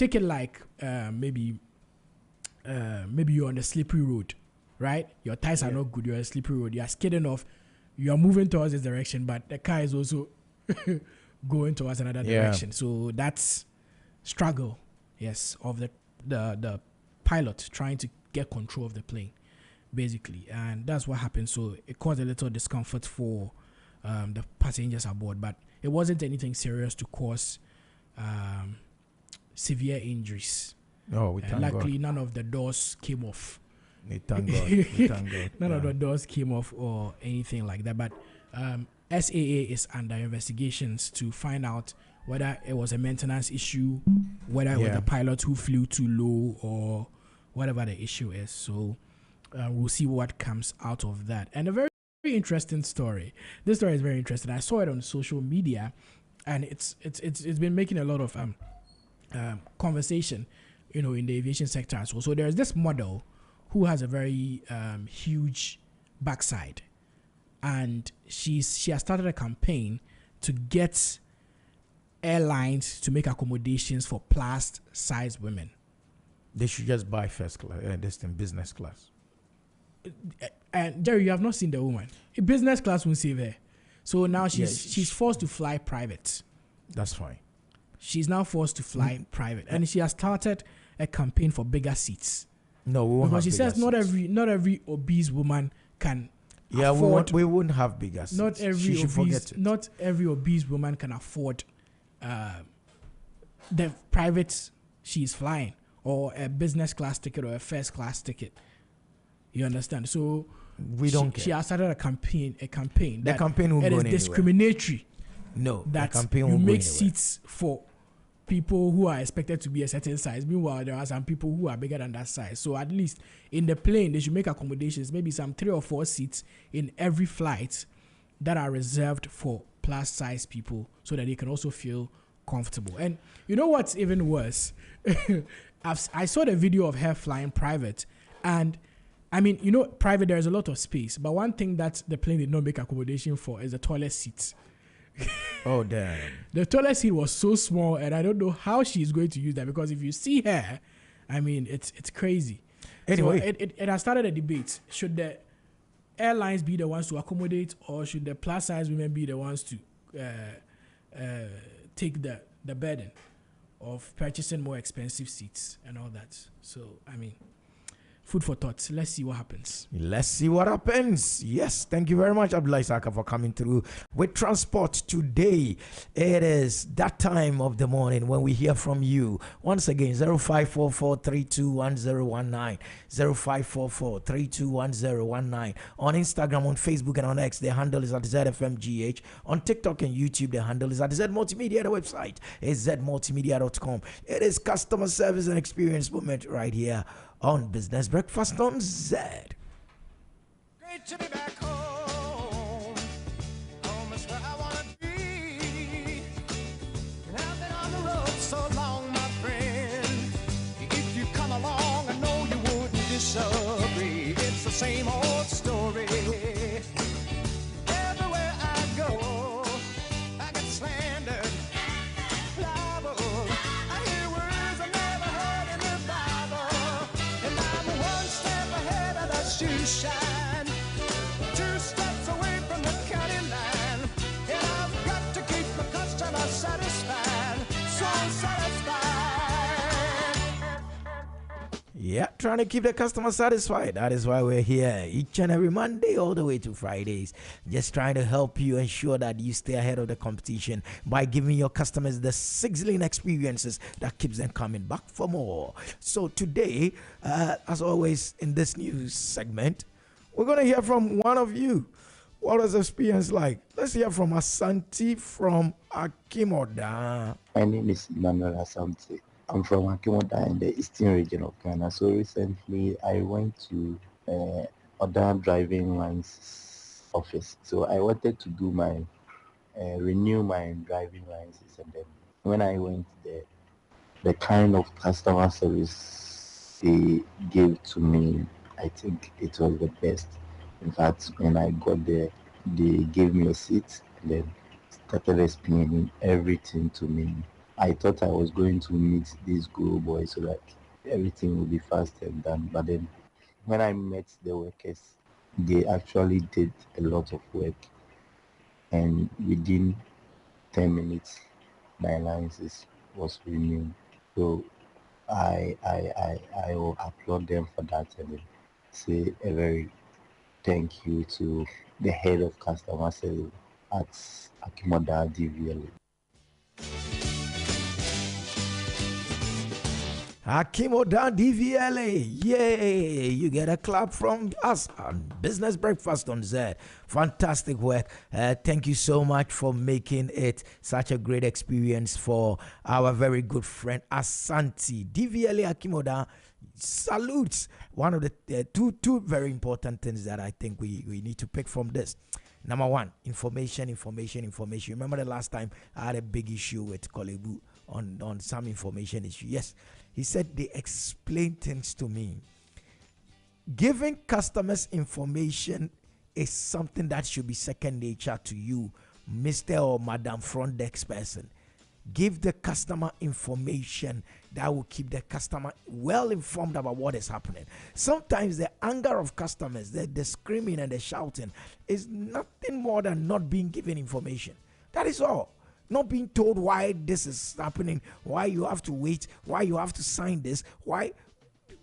take it like maybe you're on a slippery road, right? Your tires are not good. You're on a slippery road. You are skidding off. You are moving towards this direction, but the car is also going towards another direction. So that's struggle, yes, of the pilot trying to get control of the plane, basically, and that's what happened. So it caused a little discomfort for the passengers aboard, but it wasn't anything serious to cause severe injuries. Oh, we thank luckily, God. none of the doors came off. We thank God. We thank God. None of the doors came off or anything like that. But SAA is under investigations to find out whether it was a maintenance issue, whether it was the pilot who flew too low, or whatever the issue is. So we'll see what comes out of that. And a very, very interesting story. This story is very interesting. I saw it on social media, and it's been making a lot of conversation, in the aviation sector as well. So there's this model who has a very huge backside, and she has started a campaign to get airlines to make accommodations for plus size women. They should just buy first class, this thing, business class. And Jerry, you have not seen the woman. A business class won't save her. So now she's forced to fly private. That's fine. She's now forced to fly private, and she has started a campaign for bigger seats. No, we won't. Because she says not seats. not every obese woman can afford. We wouldn't have bigger seats. Not every obese woman can afford the private she's flying, or a business class ticket, or a first class ticket. You understand? So we don't care. She has started a campaign. The campaign won't go anywhere. It is discriminatory. No, that the campaign you won't make go anywhere. seats for people who are expected to be a certain size. Meanwhile, there are some people who are bigger than that size. So at least in the plane, they should make accommodations, maybe some 3 or 4 seats in every flight that are reserved for plus size people, so that they can also feel comfortable. And you know what's even worse? I saw the video of her flying private, and I mean, private, there's a lot of space, but one thing that the plane did not make accommodation for is the toilet seats. Oh, damn. The toilet seat was so small, and I don't know how she's going to use that, because if you see her, I mean, it's crazy. Anyway. So it has started a debate. Should the airlines be the ones to accommodate, or should the plus size women be the ones to take the burden of purchasing more expensive seats and all that? So, I mean, food for thought. Let's see what happens. Yes, thank you very much, Abdullah Isaka, for coming through with transport today. It is that time of the morning when we hear from you. Once again, 0544-321019, 0544-321019. On Instagram, on Facebook, and on X, the handle is at ZFMGH. On TikTok and YouTube, the handle is at Z Multimedia. The website is zmultimedia.com. It is customer service and experience moment right here on Business Breakfast on Zed. Great to be back home. Home is where I want to be. And I've been on the road so long, my friend. If you come along, I know you wouldn't disagree. It's the same old story. Everywhere I go, I get slandered. I hear words I never heard in the Bible. And I'm one step ahead of the shoe shine, 2 steps away from the county line. And I've got to keep my customer satisfied, so satisfied. Yeah, trying to keep the customer satisfied. That is why we're here each and every Monday all the way to Fridays. Just trying to help you ensure that you stay ahead of the competition by giving your customers the sizzling experiences that keeps them coming back for more. So today, as always in this news segment, we're going to hear from one of you. What was the experience like? Let's hear from Asante from Akimoda. My name is Emmanuel Asante. I'm from Akimoda in the eastern region of Ghana. So recently I went to other driving license office. So I wanted to do my renew my driving license, and then when I went there, the kind of customer service they gave to me, I think it was the best. In fact, when I got there, they gave me a seat and then started explaining everything to me I thought I was going to meet these guru boys so that everything will be fast and done. But then when I met the workers, they actually did a lot of work, and within 10 minutes, my license was renewed. So I will applaud them for that and then say a very thank you to the head of customer service at Akimoda DVL. Akimodan DVLA, yay! You get a clap from us on Business Breakfast on Zed. Fantastic work. Thank you so much for making it such a great experience for our very good friend Asante. DVLA Akimodan, salutes. One of the two very important things that I think we need to pick from this. Number one, information. Remember the last time I had a big issue with Kolebu on some information issue? Yes, he said they explain things to me. Giving customers information is something that should be second nature to you, Mr. or Madam Front Desk person. Give the customer information that will keep the customer well informed about what is happening. Sometimes the anger of customers, the screaming and the shouting, is nothing more than not being given information. That is all. Not being told why this is happening, why you have to wait, why you have to sign this, why.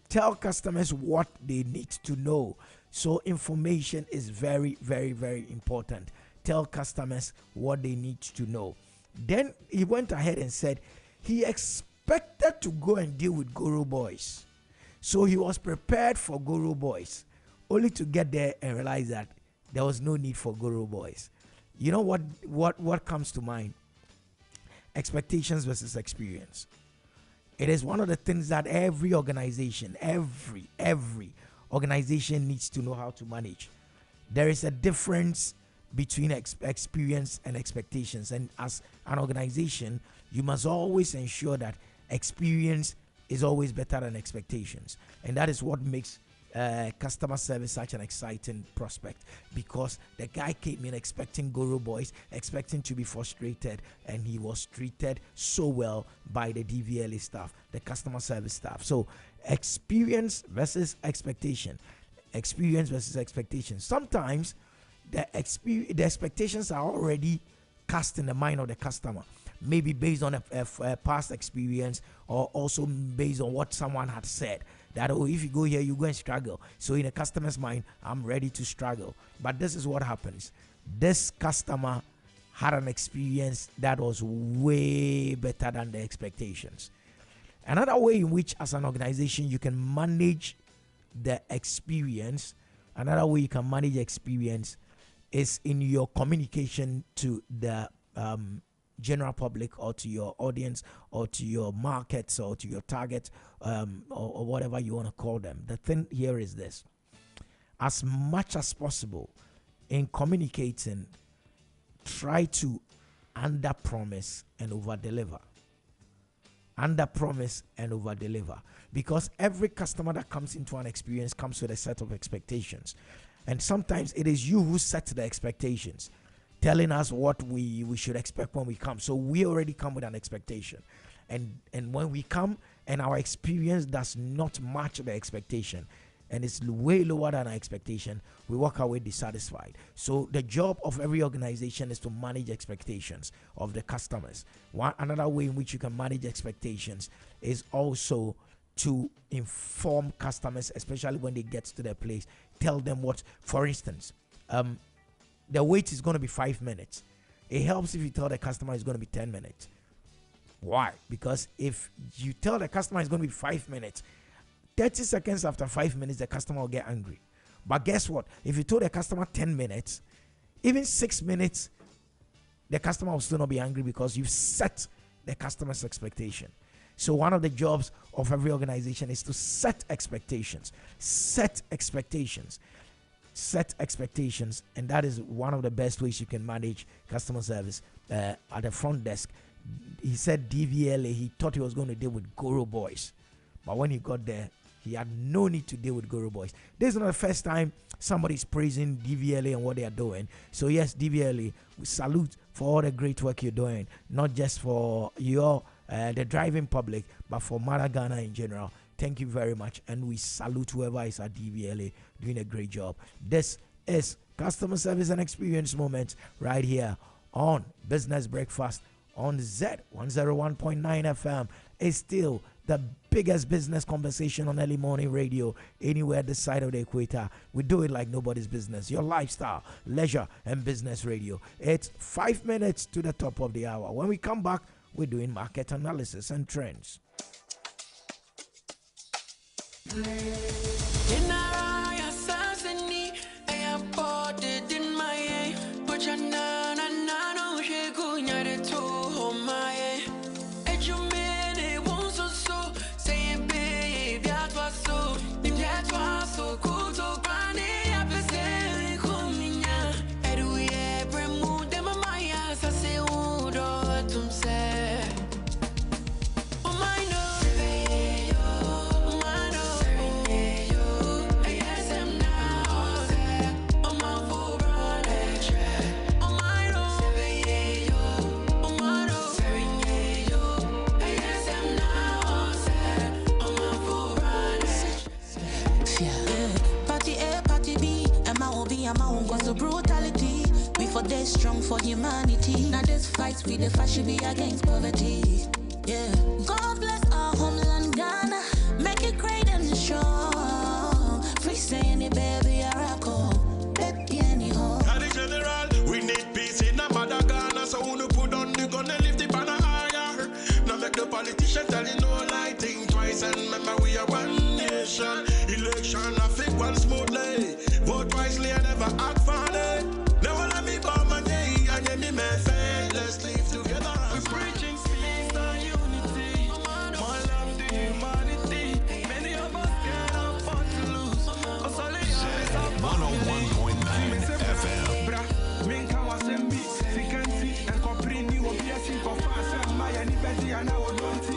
Tell customers what they need to know. So information is very, very, very important. Tell customers what they need to know. Then he went ahead and said he expected to go and deal with Guru boys. So he was prepared for Guru boys, only to get there and realize that there was no need for Guru boys. You know what comes to mind? Expectations versus experience. It is one of the things that every organization needs to know how to manage. There is a difference between experience and expectations, and as an organization, you must always ensure that experience is always better than expectations, and that is what makes customer service such an exciting prospect, because the guy came in expecting Guru boys, expecting to be frustrated, and he was treated so well by the DVLA staff, the customer service staff. So experience versus expectation. Sometimes the expectations are already cast in the mind of the customer, maybe based on a past experience, or also based on what someone had said, that, oh, if you go here, you go and struggle. So in a customer's mind, I'm ready to struggle. But this is what happens. This customer had an experience that was way better than the expectations. Another way in which, as an organization, you can manage the experience, is in your communication to the general public, or to your audience, or to your markets, or to your target, or whatever you want to call them. The thing here is this: as much as possible in communicating, try to under promise and over deliver. Because every customer that comes into an experience comes with a set of expectations, and sometimes it is you who set the expectations, telling us what we should expect when we come. So we already come with an expectation, and when we come and our experience does not match the expectation, and it's way lower than our expectation, we walk away dissatisfied. So the job of every organization is to manage expectations of the customers. Another way in which you can manage expectations is also to inform customers, especially when they get to their place. Tell them what, for instance, the wait is going to be 5 minutes. It helps if you tell the customer it's going to be 10 minutes. Why? Because if you tell the customer it's going to be 5 minutes, 30 seconds after 5 minutes, the customer will get angry. But guess what? If you told the customer 10 minutes, even 6 minutes, the customer will still not be angry, because you've set the customer's expectation. So one of the jobs of every organization is to set expectations. And that is one of the best ways you can manage customer service at the front desk. He said DVLA, he thought he was going to deal with Guru boys, but when he got there, he had no need to deal with Guru boys. This is not the first time somebody's praising DVLA and what they are doing. So yes, DVLA, we salute for all the great work you're doing, not just for your the driving public, but for Mara Ghana in general. Thank you very much, and we salute whoever is at DVLA doing a great job. This is customer service and experience moments right here on Business Breakfast on Zed 101.9 FM. Is still the biggest business conversation on early morning radio anywhere this side of the equator. We do it like nobody's business. Your lifestyle, leisure, and business radio. It's 5 minutes to the top of the hour. When we come back, we're doing market analysis and trends. Brutality, we for this strong for humanity. Now this fights we the fashion be against poverty. Yeah, God bless our homeland Ghana, make it great and strong. Free say any baby Araco, baby any home. General, we need peace in a mother Ghana, so who no put on the gun and lift the banner higher. Now make the politician tell you no lie, think twice and remember we are one nation. Election I think one smoothly. Vote wisely and never act funny. Never let me bomb my day and then me man fail. Let's live together. We're preaching peace and unity. More love to humanity. Many of us can't afford to lose. Cause all they have is our 101.9 FM. Bra, minka wasembi. Sikanti and comprini will be a simple fast. My anybody and I would want it.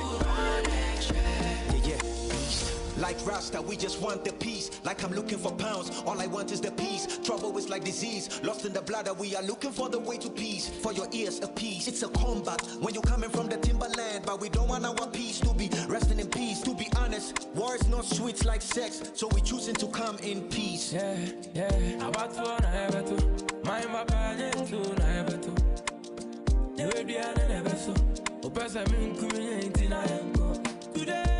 Like Rasta, we just want the peace. Like I'm looking for pounds, all I want is the peace. Trouble is like disease, lost in the bladder. We are looking for the way to peace. For your ears, a peace. It's a combat when you're coming from the timberland. But we don't want our peace to be resting in peace. To be honest, war is not sweet like sex. So we choosing to come in peace. Yeah. About to, I ever to. My papa, to, I ever to. The way they are never so. Opesa, me, community, I am go. Today.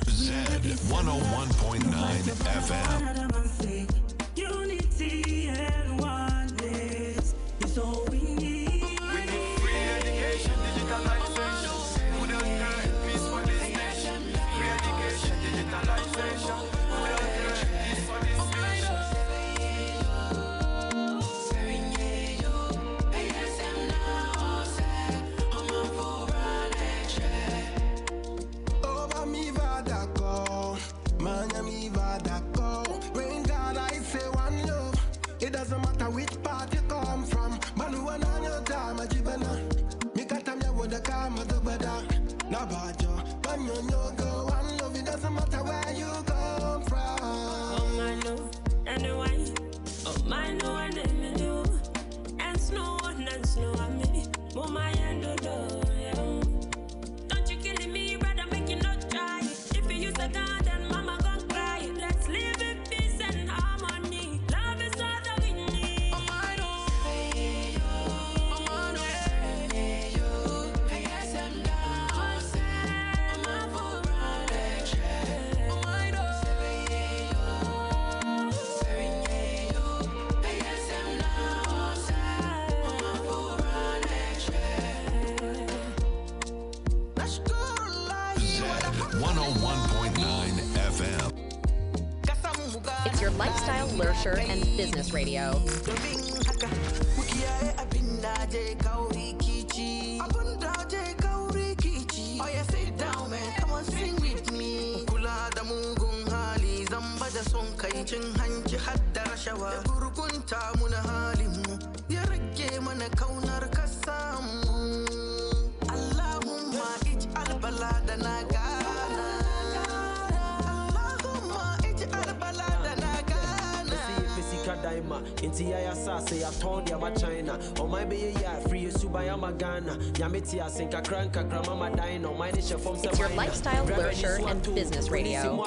Zed 101.9 FM. Unity and oneness is all we need. We need free education, digitalization. Food and care, peace for this nation. Free education, digitalization. Food and care, peace for this nation. Oh, mi va d'accord. Manya mi va d'accord. Rain God, I say one love. It doesn't matter which part you come from. Manu and your time, Jibana. Mikatamya would the come of the weather. Nabajo, Banyo, go one love. It doesn't matter where you come from. Oh, my no, and the wine. Oh, my no, and the do. And snow, and snow, and me. Oh, my and do. Don't you kill me, brother, make you not try. If you use a gun, then mama gon' cry. Let's live in peace and harmony. Love is all that we need. Oh, my no. Zed 101.9 FM. It's your lifestyle, leisure, and business radio. Oh yeah, sit down, man. Come on, sing with me. Kula da mugun hali, zamba da son kai cin hanci hadda rashawa. Da gurgunta muna halin mu, ya rage mana kaunar kasa Inti ya sase ya tondi ya China. O my be ya free suba ya magana. Yamiti ya sinka cranka grandma madina. My nisha from It's your lifestyle, leisure, and business radio.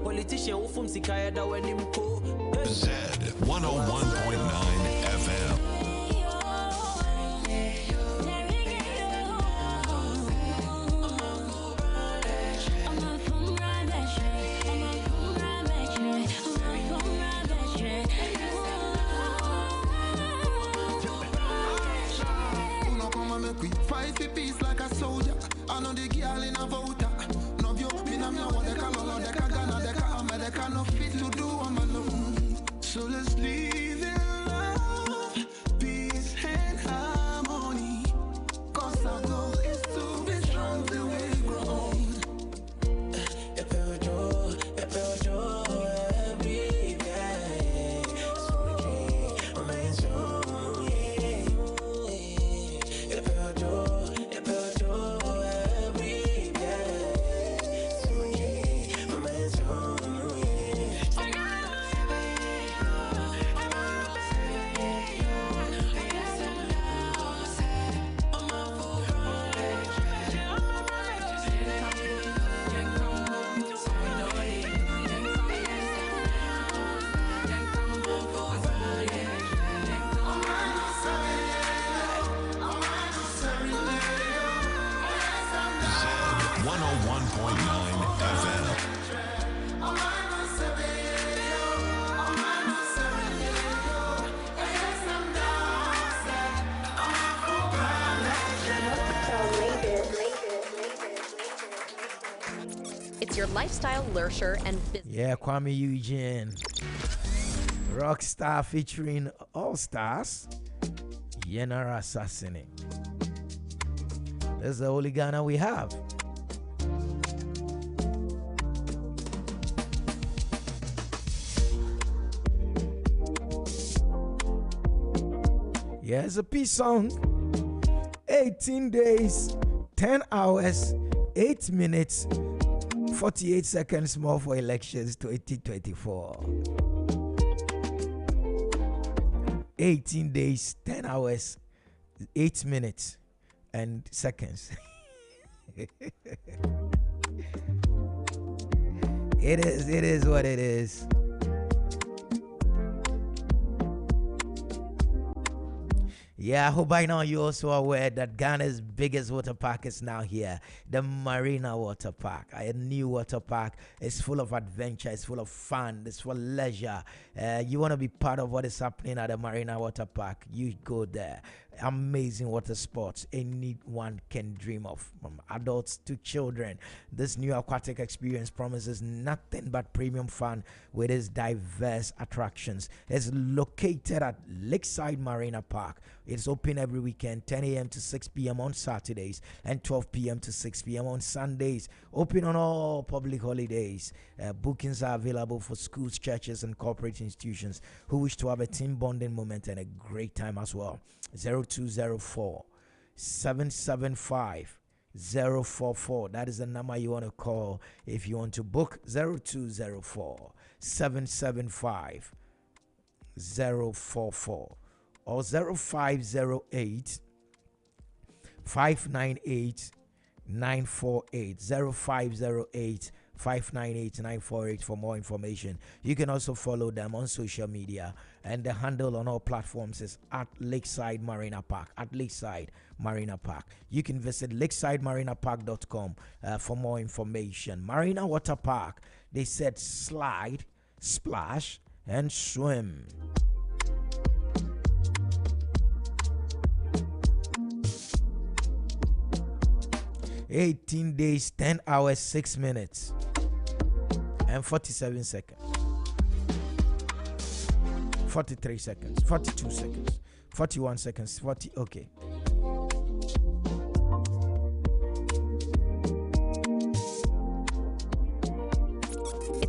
Politician ufum sikaya da wenimko. Zed 101.9 FM. Fight the peace like a soldier. I know the girl in a voter. No view, me na me what they call all they Ghana, they can America, no fit to do I'm alone. So let's live in love, peace and harmony. Cause our goal is to be strong till we grow old. Every day. So It's your lifestyle, leisure, and business. Yeah, Kwame Eugene. Rockstar featuring All Stars. Yenara Assassin. That's the only Ghana we have. Yeah, it's a peace song. 18 days, 10 hours, 8 minutes, 48 seconds more for elections 2024. 18 days, 10 hours, 8 minutes, and seconds. It is what it is. Yeah, I hope by now you're also aware that Ghana's biggest water park is now here, the Marina Water Park. A new water park. It's full of adventure, it's full of fun, it's for leisure. You want to be part of what is happening at the Marina Water Park, you go there. Amazing water sports anyone can dream of, from adults to children. This new aquatic experience promises nothing but premium fun with its diverse attractions. It's located at Lakeside Marina Park. It's open every weekend, 10 a.m. to 6 p.m. on Saturdays and 12 p.m. to 6 p.m. on Sundays. Open on all public holidays. Bookings are available for schools, churches, and corporate institutions who wish to have a team bonding moment and a great time as well. 0204 775 044. That is the number you want to call if you want to book. 0204 775 044 or 0508 598 948. 0508 598-948 for more information. You can also follow them on social media, and the handle on all platforms is at Lakeside Marina Park. At Lakeside Marina Park. You can visit lakesidemarinapark.com for more information. Marina Water Park, they said slide, splash, and swim. "18 days, 10 hours, 6 minutes, and 47 seconds. 43 seconds, 42 seconds, 41 seconds, 40. Okay.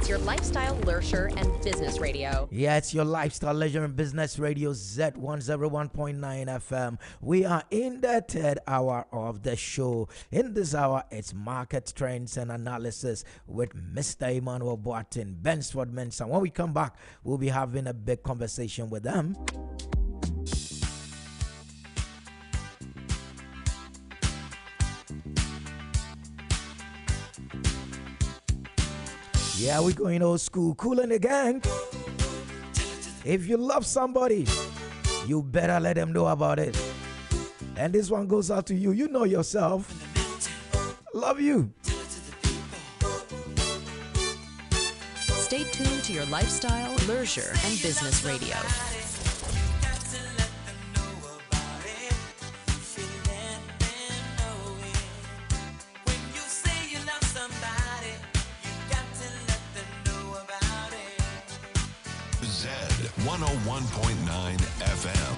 It's your lifestyle, leisure, and business radio. Yeah, it's your lifestyle, leisure, and business radio Z101.9 FM. We are in the third hour of the show. In this hour, it's market trends and analysis with Mr. Emmanuel Boatin, Bensford Mensa. When we come back, we'll be having a big conversation with them. Yeah, we're going old school, Cool in the Gang. If you love somebody, you better let them know about it. And this one goes out to you. You know yourself. Love you. Stay tuned to your lifestyle, leisure, and business radio. Zed 101.9 FM.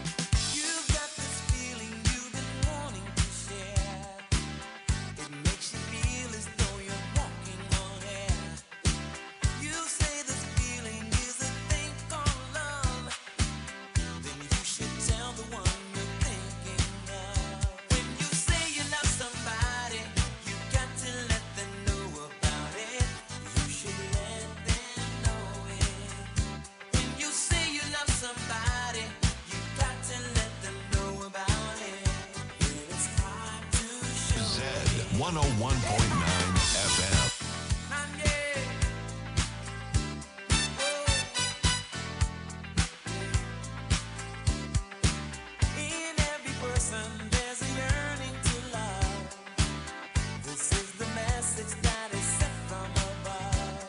Zed 101.9 FM. In every person, there's a yearning to love. This is the message that is sent from above.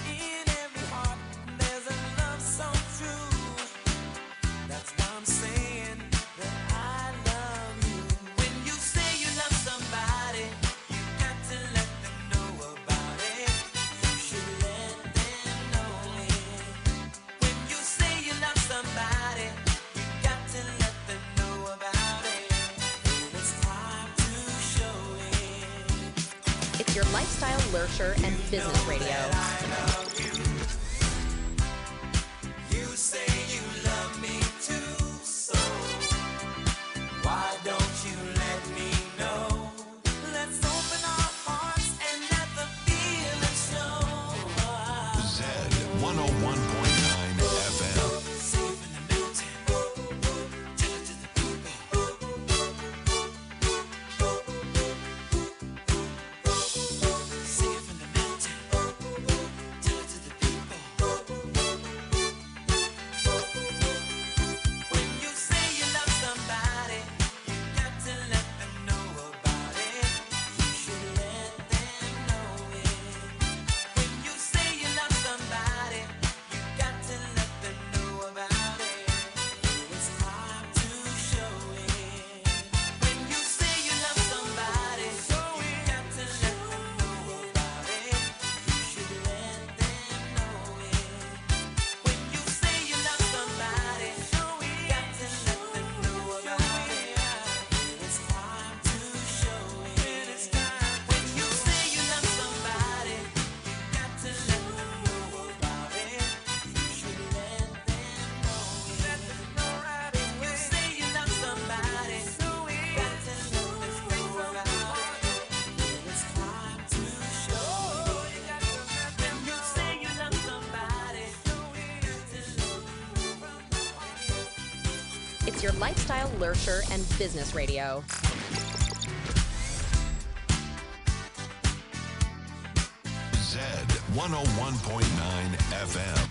In every heart, there's a love so true. That's why I'm saying that I love you. When you say you love somebody, you got to let them know about it. You should let them know it. When you say you love somebody, you got to let them know about it. And it's time to show it. It's your lifestyle, leisure, and business radio. I love you. You say you love me too, so why don't you let me know? Let's open our hearts and let the feeling show. Zed 101.9 FM. Safe in the mountain, tell it to the people. Safe in the mountain, tell it to the people. When you say you love somebody, you got to let them know about it. You should let them know it. When you say you love somebody, you got to let them know about it. It's time to show it. When you say you love somebody, you got to let them know about it. You should let them know it. When you say you love somebody, you got to let them know about it. It's time to show it. It's time. When you say you love somebody, you got to let them know about it. You should let them know it. Let them know right away. When you say you love somebody, you got to let them know about it. It's time to show it. You got to let them know. When you say you love somebody, you got to let them know. It's your lifestyle, leisure, and business radio. Zed 101.9 FM.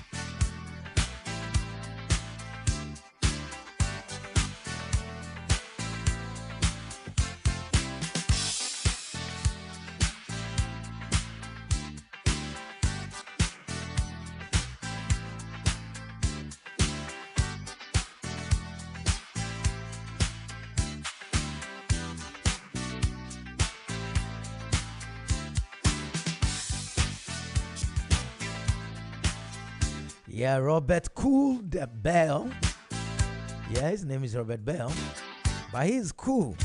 Yeah, Robert Cool the Bell. Yeah, his name is Robert Bell. But he's cool.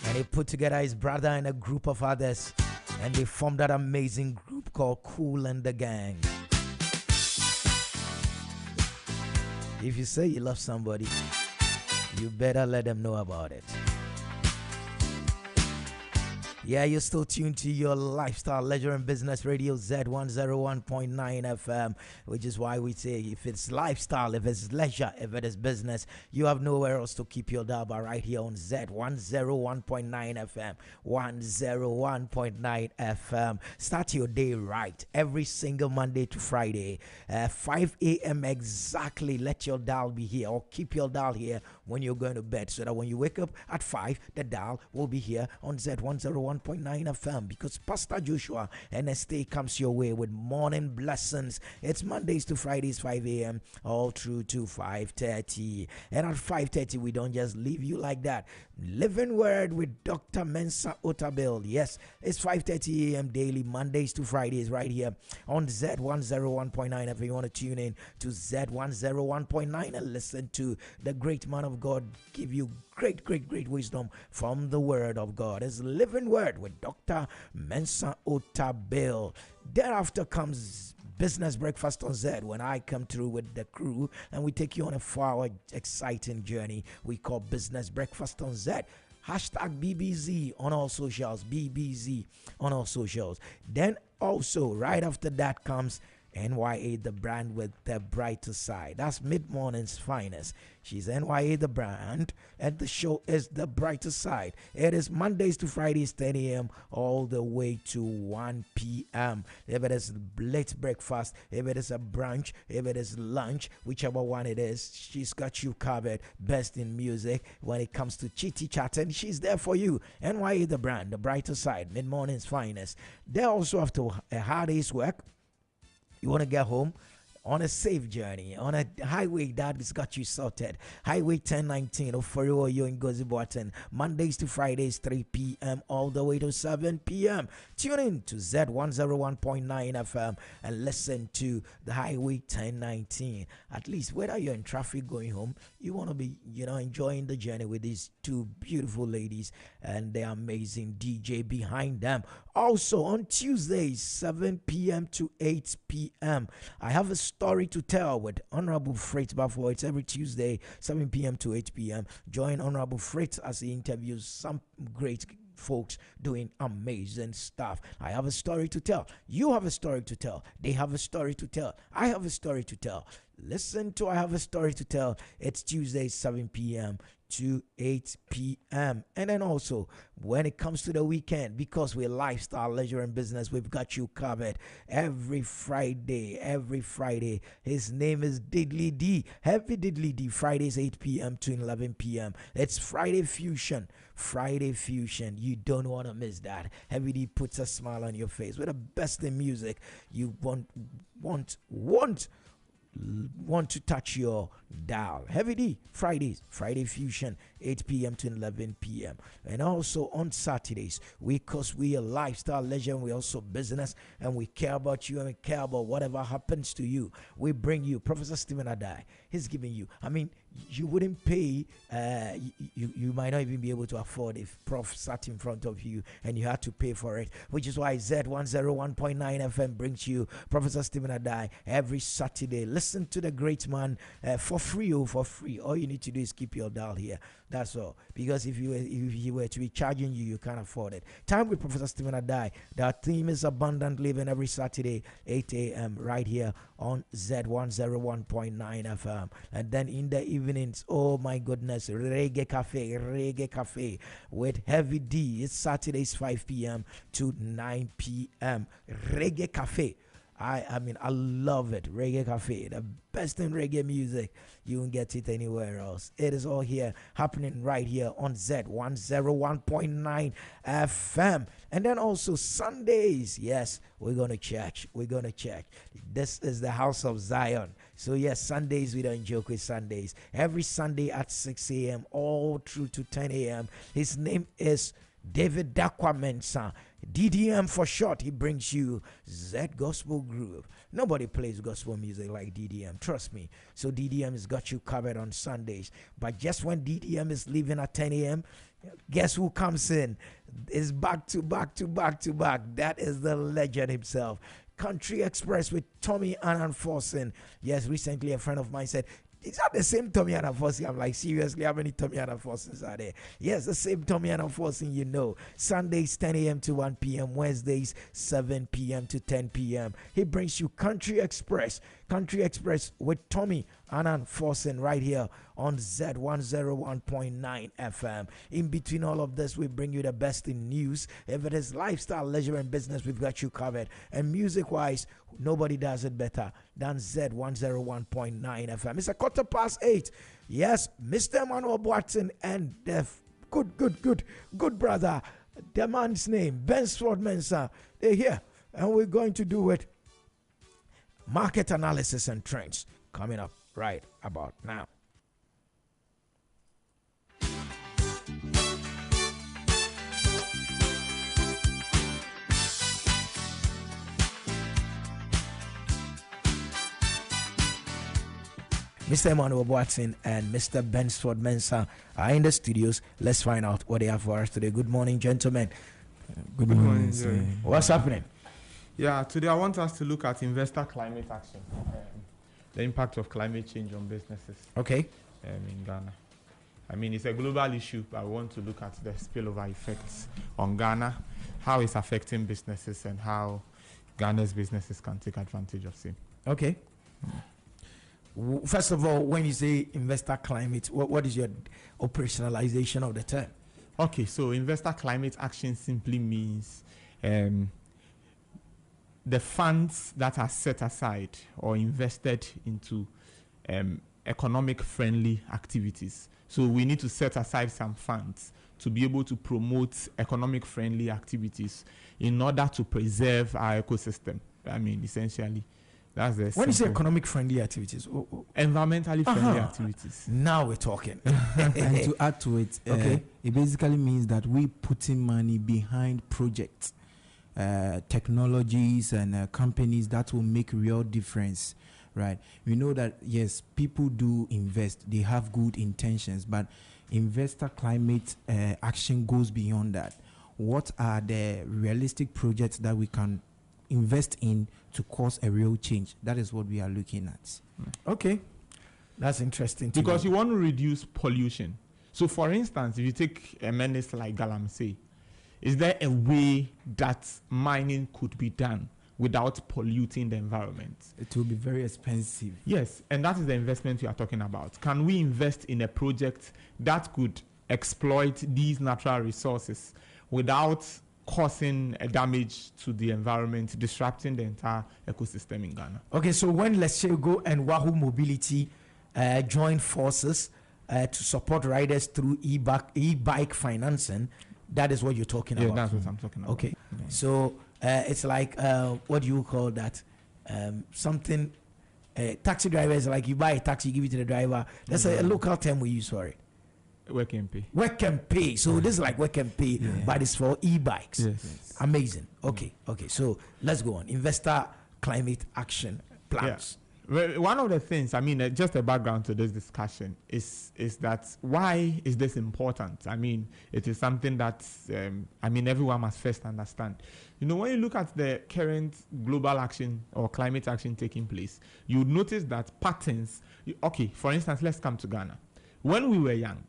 And he put together his brother and a group of others. And they formed that amazing group called Cool and the Gang. If you say you love somebody, you better let them know about it. Yeah, you're still tuned to your lifestyle, leisure, and business radio Z101.9 FM, which is why we say if it's lifestyle, if it's leisure, if it is business, you have nowhere else to keep your dial but right here on Z101.9 FM, 101.9 FM. Start your day right every single Monday to Friday, 5 a.m. exactly. Let your dial be here, or keep your dial here when you're going to bed, so that when you wake up at 5, the dial will be here on Z101.9 FM, because Pastor Joshua and NST comes your way with morning blessings. It's Mondays to Fridays, 5 a.m. all through to 5:30. And at 5:30, we don't just leave you like that. Living Word with Dr. Mensa Otabil. Yes, it's 5:30 a.m. daily, Mondays to Fridays, right here on Z101.9. If you want to tune in to Z101.9 and listen to the great man of God give you great wisdom from the Word of God. It's Living Word with Dr. Mensa Otabil. Thereafter comes Business Breakfast on Zed, when I come through with the crew and we take you on a 4-hour exciting journey we call Business Breakfast on Zed. Hashtag BBZ on all socials, BBZ on all socials. Then also right after that comes NYA the brand with the brighter side. That's mid-morning's finest. She's NYA the brand, and the show is the brighter side. It is Mondays to Fridays, 10 a.m. all the way to 1 p.m. If it is late breakfast, if it is a brunch, if it is lunch, whichever one it is, she's got you covered. Best in music when it comes to chitty chat, and she's there for you. NYA the brand, the brighter side, mid-morning's finest. They also after a hard day's work, you want to get home on a safe journey, on a highway that has got you sorted. Highway 1019 Oforio you in Gozibuatan, Mondays to Fridays, 3 p.m. all the way to 7 p.m. Tune in to Z101.9 FM and listen to the Highway 1019. At least whether you're in traffic going home, you want to be, enjoying the journey with these two beautiful ladies and the amazing DJ behind them. Also on Tuesdays, 7 p.m. to 8 p.m. I have a story to tell with Honorable Freight Buffalo. It's every Tuesday, 7 p.m. to 8 p.m. Join Honorable Freight as he interviews some great folks doing amazing stuff. I have a story to tell. You have a story to tell. They have a story to tell. I have a story to tell. Listen to I Have a Story to Tell. It's Tuesday, 7 p.m. to 8 p.m. And then also, when it comes to the weekend, because we're lifestyle, leisure, and business, we've got you covered every Friday. His name is Diddly D. Heavy Diddly D. Fridays, 8 p.m. to 11 p.m. It's Friday Fusion. You don't want to miss that. Heavy D puts a smile on your face with the best in music. You want to touch your dial. Heavy D, Friday Fusion, 8 p.m. to 11 p.m. And also on Saturdays, because we are lifestyle, leisure, and we also business, and we care about you and we care about whatever happens to you. We bring you Professor Stephen Adai. He's giving you, you wouldn't pay, you might not even be able to afford if Prof sat in front of you and you had to pay for it, which is why Z101.9 FM brings you Professor Stephen Adai every Saturday. Listen to the great man for free. All you need to do is keep your dial here. That's all. Because if he were to be charging you, you can't afford it. Time with Professor Stephen Adai. The theme is Abundant Living every Saturday, 8 a.m. right here on Z101.9 FM. And then in the evenings, oh my goodness, Reggae Cafe with Heavy D. It's Saturdays, 5 p.m. to 9 p.m. Reggae Cafe. I love it. Reggae Cafe, the best in reggae music. You won't get it anywhere else. It is all here, happening right here on Z101.9 FM. And then also Sundays. Yes, we're going to check. This is the House of Zion. So yes, Sundays, we don't joke with Sundays. Every Sunday at 6 a.m. all through to 10 a.m. His name is David Dakwamensa. DDM for short. He brings you Zed Gospel Groove. Nobody plays gospel music like DDM, trust me. So DDM has got you covered on Sundays. But just when DDM is leaving at 10 a.m., guess who comes in? It's back to back. That is the legend himself. Country Express with Tommy Annan-Forsen. Yes, recently a friend of mine said, is that the same Tommy Annan-Forsen? I'm like, seriously, how many Tommy Annan-Forsens are there? Yes, the same Tommy Annan-Forsen, you know. Sundays 10 a.m. to 1 p.m. Wednesdays 7 p.m. to 10 p.m. He brings you Country Express with Tommy Annan-Forsen right here on Zed 101.9 FM. In between all of this, we bring you the best in news. If it is lifestyle, leisure, and business, we've got you covered. And music-wise, nobody does it better than Zed 101.9 FM. It's 8:15. Yes, Mr. Emmanuel Boatson and the good brother, the man's name, Bensford Mensah, they're here. And we're going to do it. Market analysis and trends coming up right about now. Mr. Emmanuel Boatson and Mr. Bensford Mensah are in the studios. Let's find out what they have for us today. Good morning, gentlemen. Good morning. What's happening? Yeah, today I want us to look at investor climate action, the impact of climate change on businesses. Okay. In Ghana. I mean, it's a global issue, but I want to look at the spillover effects on Ghana, how it's affecting businesses, and how Ghana's businesses can take advantage of it. Okay. First of all, when you say investor climate, what is your operationalization of the term? Okay, so investor climate action simply means the funds that are set aside or invested into economic friendly activities. So we need to set aside some funds to be able to promote economic friendly activities in order to preserve our ecosystem. I mean, essentially, that's the when you say economic friendly activities, environmentally friendly activities. Now we're talking. And to add to it, okay, it basically means that we putting money behind projects, technologies, and companies that will make real difference. Right? We know that yes, people do invest; they have good intentions, but investor climate action goes beyond that. What are the realistic projects that we can invest in to cause a real change? That is what we are looking at. Okay, that's interesting. Because you want to reduce pollution. So, for instance, if you take a menace like Galamsey, is there a way that mining could be done without polluting the environment? It will be very expensive. Yes, and that is the investment we are talking about. Can we invest in a project that could exploit these natural resources without causing a damage to the environment, disrupting the entire ecosystem in Ghana? Okay, so when Lesego and Wahoo Mobility join forces to support riders through e-bike financing, that is what you're talking about? Yeah, that's what I'm talking about. Okay, so it's like, what do you call that? Something, taxi drivers, like you buy a taxi, you give it to the driver. That's a local term we use for it. Work and pay. Work and pay. So this is like work and pay, but it's for e-bikes. Yes. Amazing. Okay. So let's go on. Investor climate action plans. Yeah. Well, one of the things, I mean, just a background to this discussion is that why is this important? I mean, it is something that, everyone must first understand. You know, when you look at the current global action or climate action taking place, you would notice that patterns, okay, for instance, let's come to Ghana. When we were young,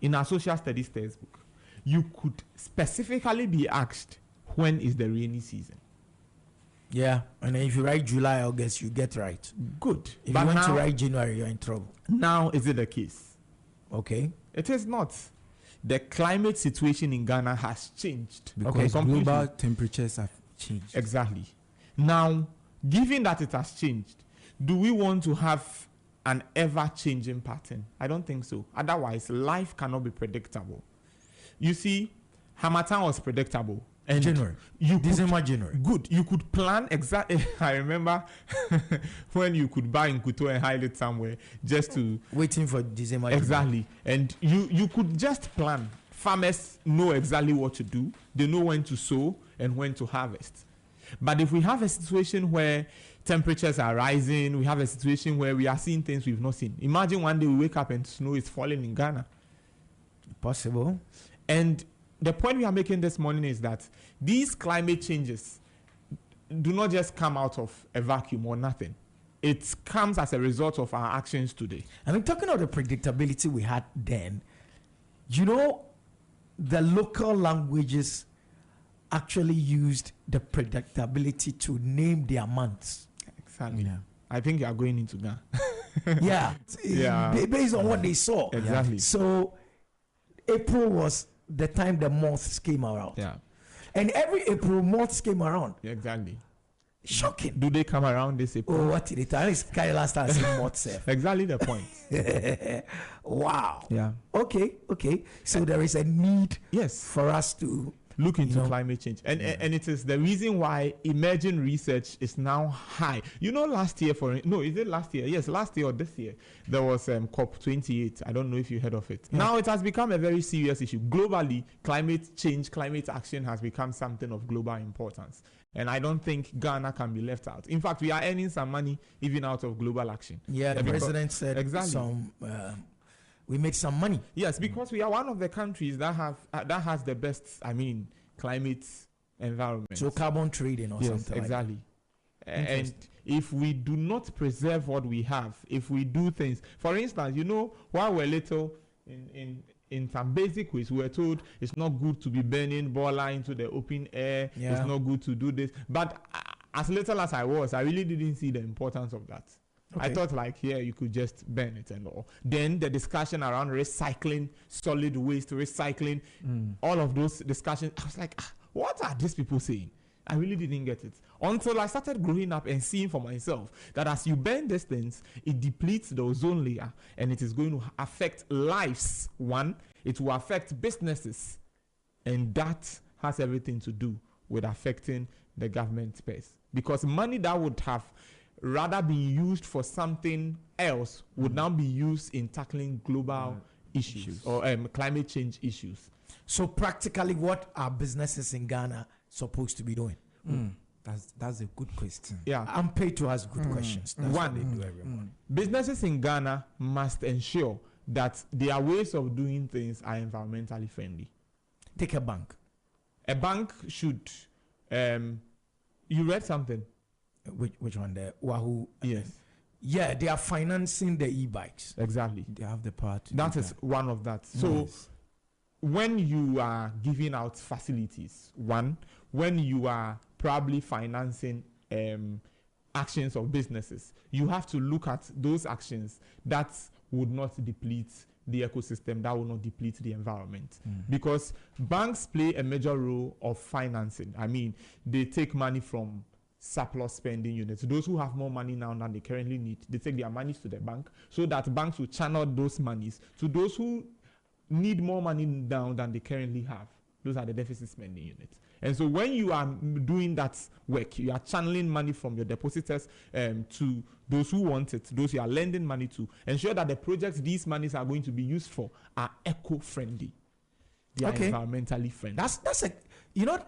in our social studies textbook, you could specifically be asked, when is the rainy season? Yeah, and then if you write July, August, you get right. Good. If you want to write January, you're in trouble. Now, is it the case? Okay. It is not. The climate situation in Ghana has changed. Because global temperatures have changed. Exactly. Now, given that it has changed, do we want to have an ever-changing pattern? I don't think so. Otherwise, life cannot be predictable. You see, Harmattan was predictable. And January. December, January. Good. You could plan exactly. I remember when you could buy in Kuto and hide it somewhere just to... Waiting for December. Exactly. And you could just plan. Farmers know exactly what to do. They know when to sow and when to harvest. But if we have a situation where temperatures are rising, we have a situation where we are seeing things we've not seen. Imagine one day we wake up and snow is falling in Ghana. Possible. And the point we are making this morning is that these climate changes, do not just come out of a vacuum or nothing. It comes as a result of our actions today. I mean, talking of the predictability we had then, the local languages actually used the predictability to name their months. Exactly. Yeah. I think you are going into Ghana. Based on what they saw. Exactly. So April was the time the moths came around. Yeah. And every April, moths came around. Exactly. Shocking. Do they come around this April? Oh, what did it? I least carry last time I said moths. Exactly the point. Wow. Yeah. Okay. So there is a need yes for us to look into climate change. And it is the reason why emerging research is now high. Last year is it last year? Yes, last year or this year, there was COP28. I don't know if you heard of it. Yeah. Now it has become a very serious issue. Globally, climate change, climate action has become something of global importance. And I don't think Ghana can be left out. In fact, we are earning some money even out of global action. Yeah, the president said we made some money. Yes, because we are one of the countries that has the best, climate environment. So carbon trading or something. Exactly. And if we do not preserve what we have, if we do things, for instance, while we're little in some basic ways, we were told it's not good to be burning boiler into the open air. Yeah. It's not good to do this. But as little as I was, I really didn't see the importance of that. Okay. I thought you could just burn it and all. Then the discussion around recycling, solid waste, recycling, all of those discussions, I was like, what are these people saying? I really didn't get it until I started growing up and seeing for myself that as you burn these things, it depletes the ozone layer and it is going to affect lives. One, it will affect businesses, and that has everything to do with affecting the government space, because money that would have rather been used for something else would now be used in tackling global issues or climate change issues. So practically, what are businesses in Ghana supposed to be doing? That's a good question. Yeah, I'm paid to ask good questions. That's what they do every morning. Businesses in Ghana must ensure that their ways of doing things are environmentally friendly. Take a bank. A bank should. You read something. Which one? The Wahoo. Yes. Yeah, they are financing the e-bikes. Exactly. They have the part. That is one of that. So when you are giving out facilities, when you are probably financing actions of businesses, you have to look at those actions that would not deplete the ecosystem, that will not deplete the environment. Because banks play a major role of financing. They take money from surplus spending units. Those who have more money now than they currently need, they take their monies to the bank so that banks will channel those monies to those who need more money now than they currently have. Those are the deficit spending units. And so when you are doing that work, you are channeling money from your depositors to those who want it, those you are lending money to. Ensure that the projects these monies are going to be used for are eco-friendly. They are environmentally friendly. That's a,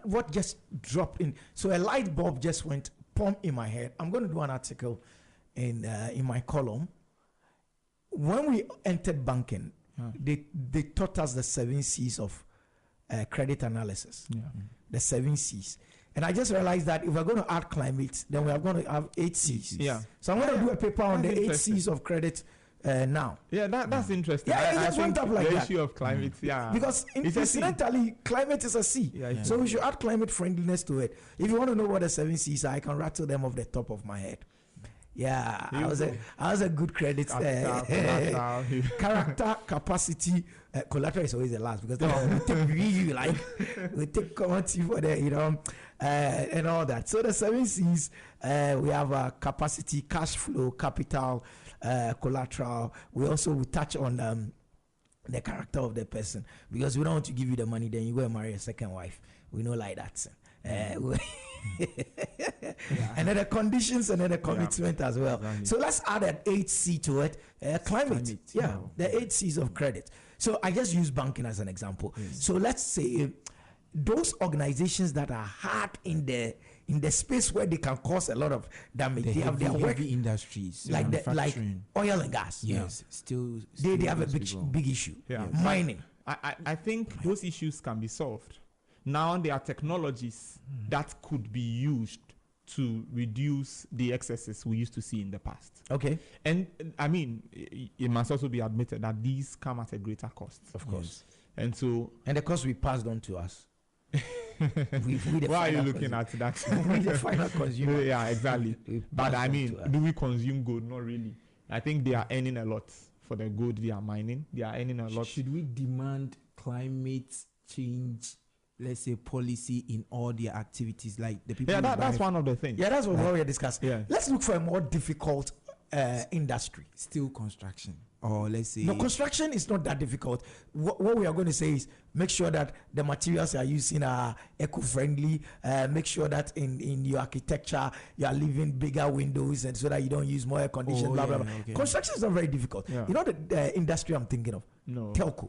what just dropped in. So a light bulb just went pump in my head. I'm going to do an article in my column. When we entered banking, they taught us the 7 C's of credit analysis. The 7 C's. And I just realized that if we're going to add climate, then we are going to have 8 C's. Yeah. So I'm going to do a paper on the 8 C's of credit now. Yeah, that's interesting. Yeah, it just went up like the that. issue of climate, Because incidentally, climate is a C. So we should add climate friendliness to it. If you want to know what the 7 C's are, I can rattle them off the top of my head. Yeah, I was a good credit. Character, capacity, collateral is always the last, because we take commodity for the, and all that. So the 7 C's, we have capacity, cash flow, capital, collateral. We also will touch on the character of the person, because we don't want to give you the money, then you go and marry a second wife. We know like that. And then the conditions and then the commitment as well. Exactly. So let's add an 8C to it. Climate. The 8 C's of credit. So I just use banking as an example. So let's say those organizations that are hard in the space where they can cause a lot of damage. They have their work industries, like oil and gas. Yes, still they have a big issue. Mining. I think those issues can be solved. Now there are technologies that could be used to reduce the excesses we used to see in the past. Okay. And I mean, it must also be admitted that these come at a greater cost. Of course. And so... And the cost we passed on to us. Why are you looking at that? We the final consumer. Yeah, exactly. But I mean, do we consume gold? Not really. I think they are earning a lot for the gold they are mining. They are earning a lot. Should we demand climate change, let's say, policy in all their activities, like the people? Yeah, that's one of the things. Yeah, that's what we're discussing. Yeah. Let's look for a more difficult industry. Steel construction, or let's say... No, construction is not that difficult. What we are going to say is make sure that the materials you are using are eco-friendly. Make sure that in your architecture you are leaving bigger windows, and so that you don't use more air conditioning. Blah blah blah. Okay. Construction is not very difficult. Yeah. You know the industry I'm thinking of? No. Telco.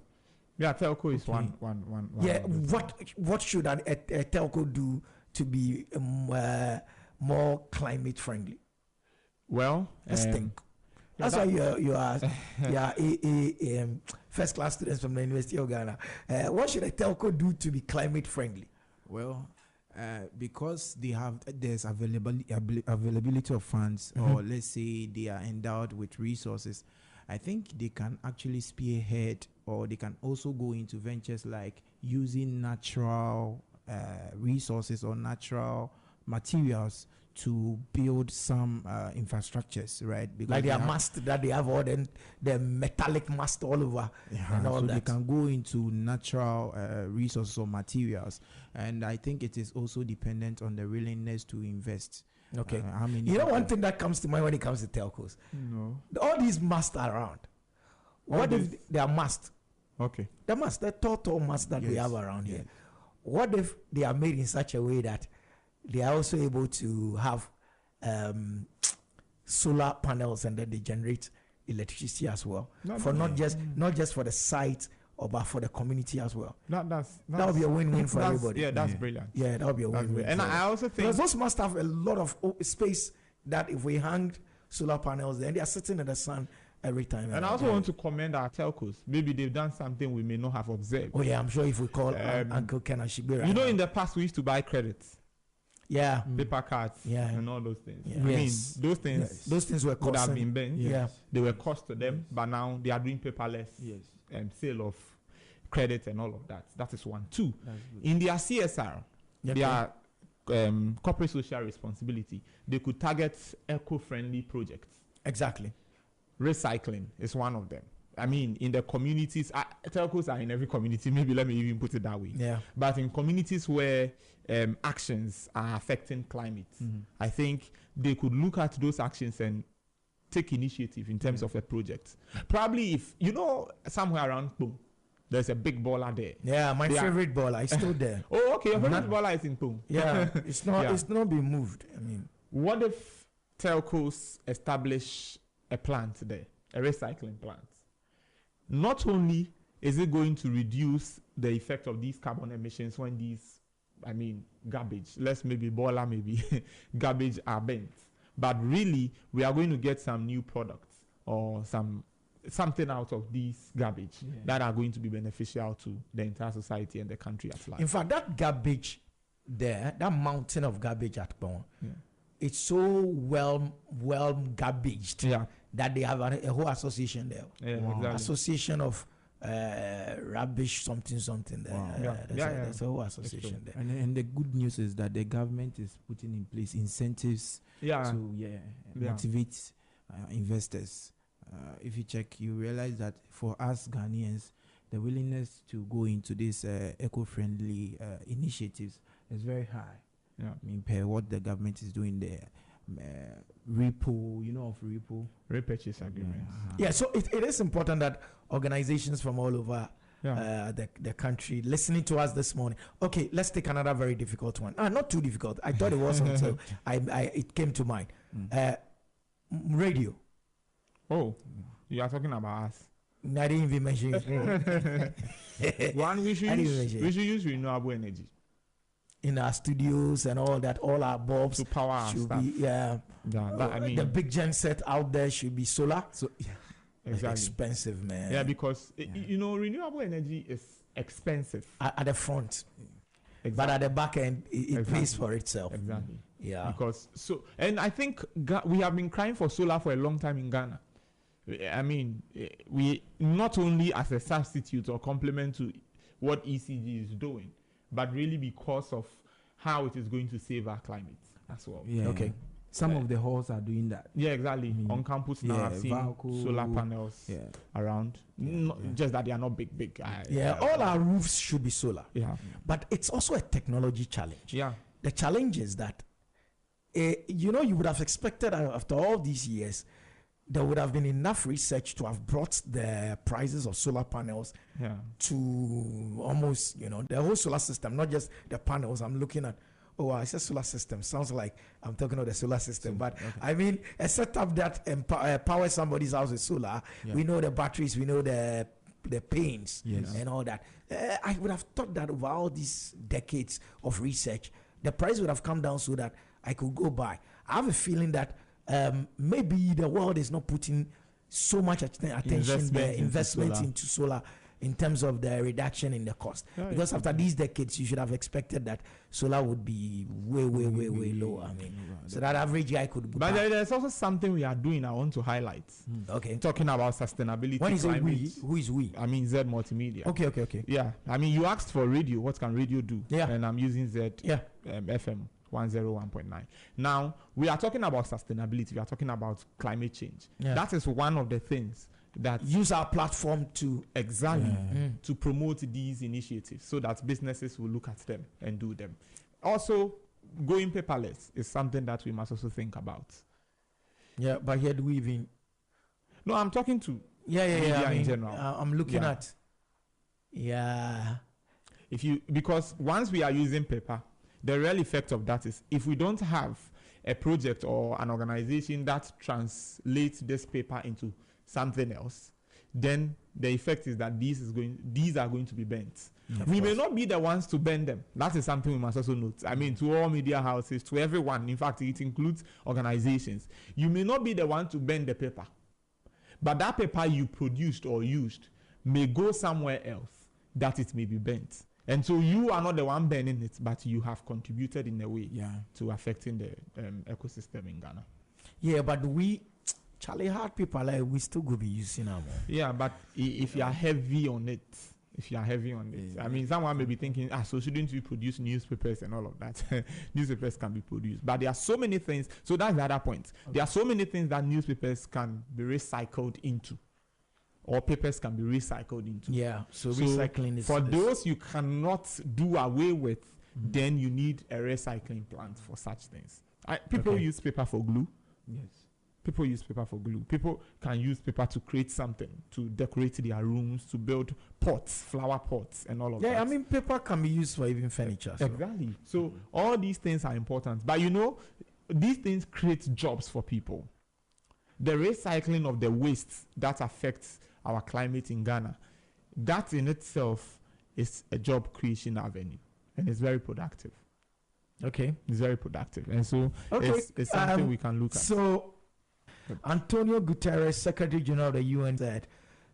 Yeah, telco is one. Yeah. What should a telco do to be more climate friendly? Well, let's think. That's why you are first class students from the University of Ghana. What should a telco do to be climate friendly? Well, because there's availability of funds, or let's say they are endowed with resources, I think they can actually spearhead, or they can also go into ventures like using natural resources or natural materials to build some infrastructures, right? Because like their mast that they have, all the metallic mast all over, and all so that. they can go into natural resources or materials, and I think it is also dependent on the willingness to invest. Okay. How many? You know, one thing that comes to mind when it comes to telcos, all these masts around. What if they are mast? Okay. The mast, the tall mast that we have around here. What if they are made in such a way that they are also able to have solar panels, and then they generate electricity as well, not just for the site, but for the community as well. That would be a win-win for everybody. Yeah, that's brilliant. Yeah, that would be a win-win. And I also think because those must have a lot of space that if we hang solar panels, then they are sitting in the sun every time. And I also want to commend our telcos. Maybe they've done something we may not have observed. Oh yeah, I'm sure if we call Uncle Ken and Shibira. You know, in the past we used to buy credits. Yeah. Paper cards. Yeah. And all those things. Yeah. I mean, those things were could have been bent. Yeah. They were cost to them, but now they are doing paperless sale of credit and all of that. That is one. Two, in their CSR, their corporate social responsibility, they could target eco-friendly projects. Exactly. Recycling is one of them. I mean, in the communities, telcos are in every community. Maybe let me even put it that way. Yeah. But in communities where actions are affecting climate, I think they could look at those actions and take initiative in terms of a project. Probably if, somewhere around Pung, there's a big baller there. Yeah, my favorite baller is still there. Oh, okay. Your favorite baller is in Pung. Yeah, it's not been moved. I mean, what if telcos establish a plant there, a recycling plant? Not only is it going to reduce the effect of these carbon emissions when these, garbage, garbage are burnt, but really we are going to get some new products or something out of these garbage that are going to be beneficial to the entire society and the country at large. In fact, that garbage there, that mountain of garbage at Bon, it's so well garbaged that they have a whole association there. Yeah, exactly. Association of rubbish something there. Wow. There's a whole association there. And the good news is that the government is putting in place incentives to motivate investors. If you check, you realize that for us Ghanaians, the willingness to go into these eco-friendly initiatives is very high. Yeah. I mean, per what the government is doing there. Repo, of repo? Repurchase agreement. Yeah, so it is important that organizations from all over the country listening to us this morning. Okay, let's take another very difficult one. Not too difficult. I thought it was until it came to mind. Radio. Oh, you are talking about us. I didn't even mention it. One, we should use renewable energy in our studios and all that. All our bulbs to power our should stuff. be the big gen set out there should be solar. So exactly. Expensive, man. Yeah, because renewable energy is expensive at the front. But at the back end, it pays for itself. Exactly. Yeah. Because and I think we have been crying for solar for a long time in Ghana. I mean, we not only as a substitute or complement to what ECG is doing, but really because of how it is going to save our climate as well. Yeah. Okay. Some of the halls are doing that. Yeah, exactly. On campus now, I've seen Valco, solar panels around. Just that they are not big. All our roofs should be solar. Yeah. But it's also a technology challenge. Yeah. The challenge is that, you would have expected after all these years, there would have been enough research to have brought the prices of solar panels to almost, the whole solar system, not just the panels. I'm looking at, I said solar system. Sounds like I'm talking about the solar system. But I mean, a setup that powers somebody's house with solar, we know the batteries, we know the paints and all that. I would have thought that over all these decades of research, the price would have come down so that I could go buy. I have a feeling that maybe the world is not putting so much attention, investment into solar in terms of the reduction in the cost. Because after these decades, you should have expected that solar would be way lower. I mean, so that average guy could buy. But there's also something we are doing I want to highlight. Okay. Talking about sustainability. When you say we, who is we? I mean Zed Multimedia. Okay. Yeah. I mean, you asked for radio. What can radio do? Yeah. And I'm using Zed FM 101.9. Now, we are talking about sustainability. We are talking about climate change. Yeah. That is one of the things that use our platform to to promote these initiatives so that businesses will look at them and do them. Also, going paperless is something that we must also think about. Yeah, but here do we even? No, I'm talking to media in general. I'm looking at. Yeah. Because once we are using paper, the real effect of that is if we don't have a project or an organization that translates this paper into something else, then the effect is that these are going to be bent. We may not be the ones to bend them. That is something we must also note. I mean, to all media houses, to everyone, in fact, it includes organizations. You may not be the one to bend the paper, but that paper you produced or used may go somewhere else that it may be bent. And so you are not the one bending it, but you have contributed in a way to affecting the ecosystem in Ghana. Yeah, but Charlie, hard people, we still go be using them. Yeah, but if you are heavy on it, I mean, someone may be thinking, so shouldn't we produce newspapers and all of that? Newspapers can be produced, but there are so many things. So that's the other point. Okay. There are so many things that newspapers can be recycled into, or papers can be recycled into. Yeah, so recycling is... For those you cannot do away with, then you need a recycling plant for such things. People use paper for glue. Yes. People use paper for glue. People can use paper to create something, to decorate their rooms, to build pots, flower pots, and all of that. Yeah, I mean, paper can be used for even furniture. So. Exactly. So all these things are important. But these things create jobs for people. The recycling of the waste that affects our climate in Ghana, that in itself is a job creation avenue. And it's very productive. Okay. It's very productive. And so it's something we can look at. So Antonio Guterres, Secretary General of the UN, said,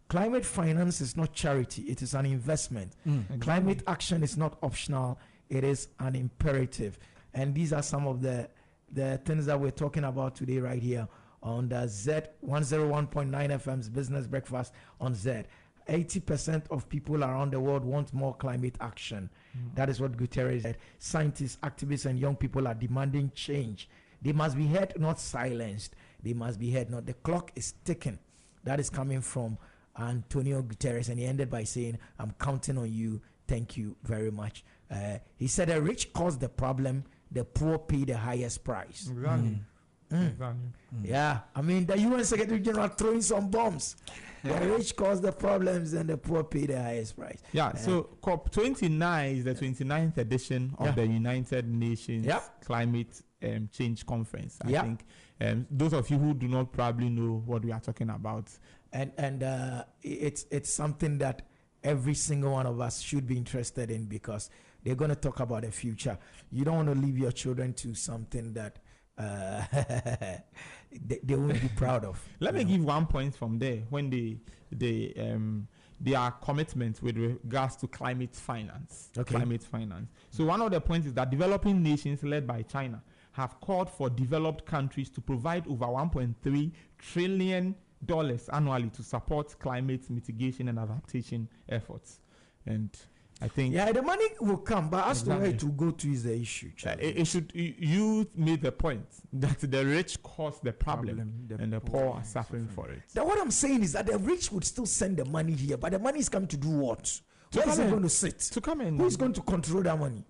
climate finance is not charity, it is an investment. Exactly. Climate action is not optional, it is an imperative. And these are some of the things that we're talking about today right here on the Zed 101.9 FM's Business Breakfast on Zed. 80% of people around the world want more climate action. That is what Guterres said. Scientists, activists, and young people are demanding change. They must be heard, not silenced. They must be heard, not. The clock is ticking. That is coming from Antonio Guterres, and he ended by saying, I'm counting on you. Thank you very much. He said, the rich cause the problem, the poor pay the highest price. Exactly. Exactly. Yeah, I mean, the UN Secretary General throwing some bombs. The rich cause the problems and the poor pay the highest price. Yeah, so COP29 is the 29th edition of the United Nations Climate Change Conference. I think those of you who do not probably know what we are talking about. And it's something that every single one of us should be interested in, because they're going to talk about the future. You don't want to leave your children to something that they won't be proud of. Let me give one point from there. When the their commitment with regards to climate finance. Okay. Climate finance. So one of the points is that developing nations led by China have called for developed countries to provide over $1.3 trillion annually to support climate mitigation and adaptation efforts. And I think the money will come, but as to where Exactly. it will go to is the issue. it should. You made the point that the rich cause the problem, and the poor are suffering for it. Then what I'm saying is that the rich would still send the money here, but the money is coming to do what? Where is come it in. going to sit? To come in, Who is going to control that money?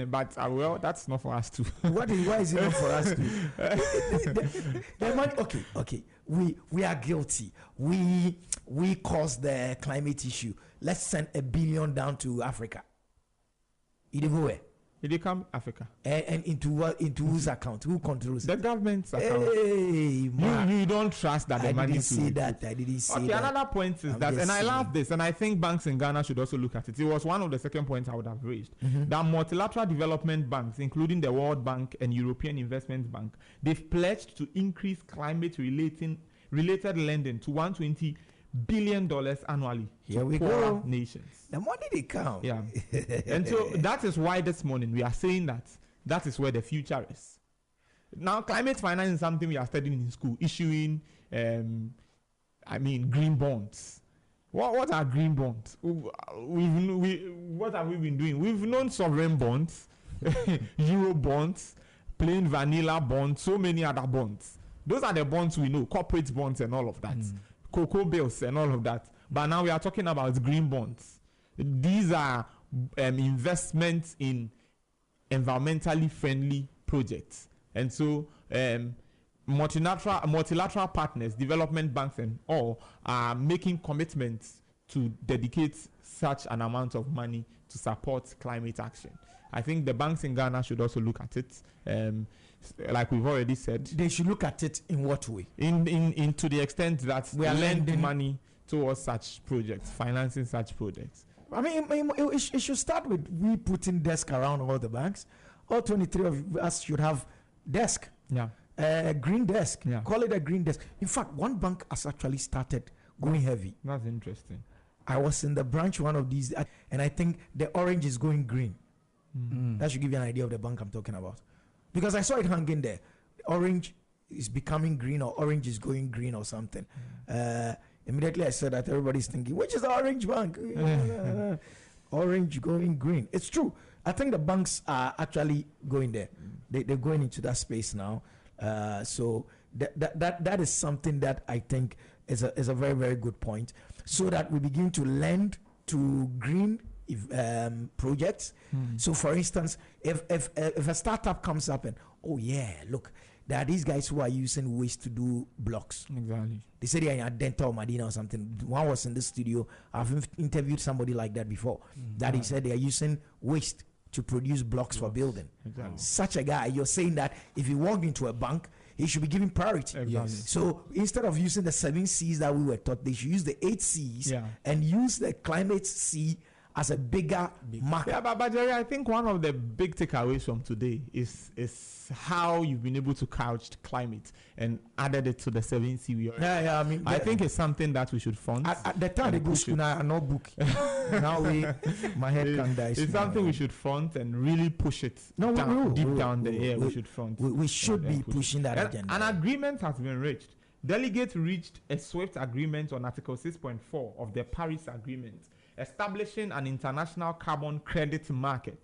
but well, that's not for us to. Why is it not for us to? The money, okay. We are guilty. We caused the climate issue. Let's send $1 billion down to Africa. It will go where? It come Africa. And into what? Into whose account? Who controls The it? government's account. Hey, man. You don't trust that the I money didn't to say be that. put. I didn't say Okay, that. another point is I'm that, just and I love saying. this, and I think banks in Ghana should also look at it. It was one of the second points I would have raised. That multilateral development banks, including the World Bank and European Investment Bank, they've pledged to increase climate-related lending to $120 billion annually Here to we poorer go. nations. The money they count. Yeah. And so that is why this morning we are saying that is where the future is. Now, climate finance is something we are studying in school, issuing, green bonds. What are green bonds? What have we been doing? We've known sovereign bonds, Euro bonds, plain vanilla bonds, so many other bonds. Those are the bonds we know, corporate bonds and all of that, cocoa bills and all of that. But now we are talking about green bonds. These are investments in environmentally friendly projects. And so multilateral partners, development banks and all are making commitments to dedicate such an amount of money to support climate action. I think the banks in Ghana should also look at it. Like we've already said, They should look at it in what way? in to the extent that We are lend lending- money towards such projects, financing such projects. I mean, it should start with we putting desk around all the banks. All 23 of us should have desk. Yeah, Green desk. Yeah. Call it a green desk. In fact, one bank has actually started going heavy. that's interesting. I was in the branch one of these, and I think the orange is going green. That should give you an idea of the bank I'm talking about. Because I saw it hanging there. Orange is becoming green, or orange is going green, or something. Immediately I said that, everybody's thinking, which is the orange bank? Orange going green. It's true. I think the banks are actually going there. They're going into that space now. So that is something that I think is a very, very good point. So that we begin to lend to green projects. So for instance, if a startup comes up and, oh yeah, look, there are these guys who are using waste to do blocks. Exactly. They say they are in Dental Medina or something. One was in the studio. I've interviewed somebody like that before. That he said they are using waste to produce blocks for building. Exactly. Such a guy, you're saying that if he walked into a bank, he should be given priority. Exactly. So instead of using the 7 C's that we were taught, they should use the 8 C's Yeah. and use the climate C as a bigger marker. Yeah, but Jerry, I think one of the big takeaways from today is how you've been able to couch climate and added it to the 7C. Yeah, I mean, I think it's something that we should fund. At the time and they go push school it. now, no book. Now my head can die. It's something we should front and really push it No, we down, will. deep We down will. there. Yeah, we We- should front. we should and be push it. pushing that And agenda. an agreement has been reached. Delegates reached a swift agreement on Article 6.4 of the Paris Agreement, establishing an international carbon credit market.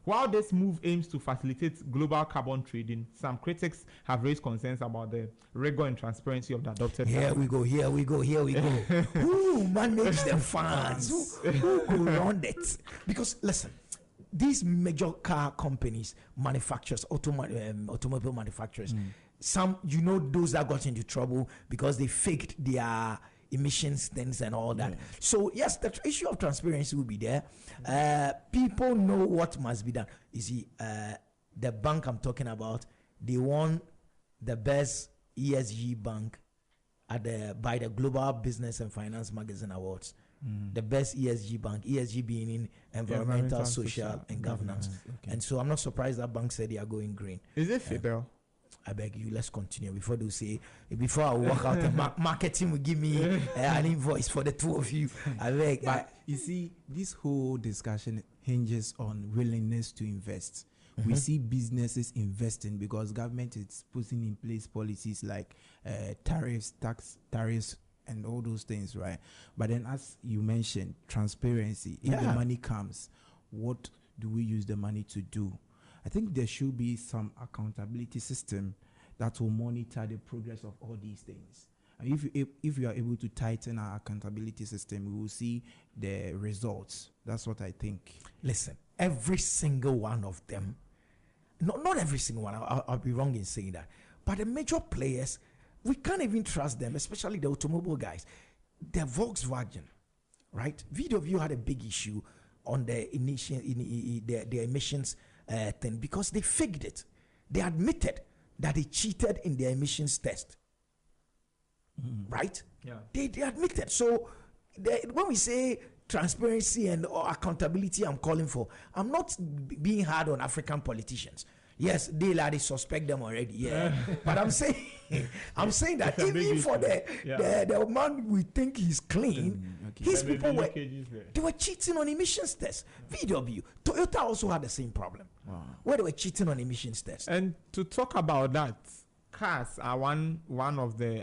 While this move aims to facilitate global carbon trading, some critics have raised concerns about the rigor and transparency of the adopted. Here we go. Who manage the funds? Who go around it? Because listen, these major car companies, manufacturers, automobile manufacturers, some, those that got into trouble because they faked their emissions things and all that. So yes, the issue of transparency will be there. People know what must be done. You see, the bank I'm talking about, they won the best ESG bank by the Global Business and Finance Magazine Awards. The best ESG bank, ESG being in environmental, social, and governance. And so I'm not surprised that bank said they are going green. Is it Fidel? I beg you, let's continue before they say, before I walk out, the marketing will give me an invoice for the two of you. I beg. But you see, this whole discussion hinges on willingness to invest. We see businesses investing because government is putting in place policies like tariffs, tax tariffs, and all those things, right? But then, as you mentioned, transparency. If the money comes, what do we use the money to do? I think there should be some accountability system that will monitor the progress of all these things. And if you are able to tighten our accountability system, we will see the results. That's what I think. Listen, every single one of them, not every single one, I'll be wrong in saying that, but the major players, we can't even trust them, especially the automobile guys. The Volkswagen, right? VW had a big issue on the emissions thing because they faked it. They admitted that they cheated in their emissions test. Right? Yeah. They admitted. So when we say transparency and accountability, I'm calling for, I'm not being hard on African politicians. Yes, they suspect them already. Yeah, but I'm saying that even for the man we think he's clean, his people were cheating on emissions tests. VW, Toyota also had the same problem. Where they were cheating on emissions tests. And to talk about that, cars are one of the,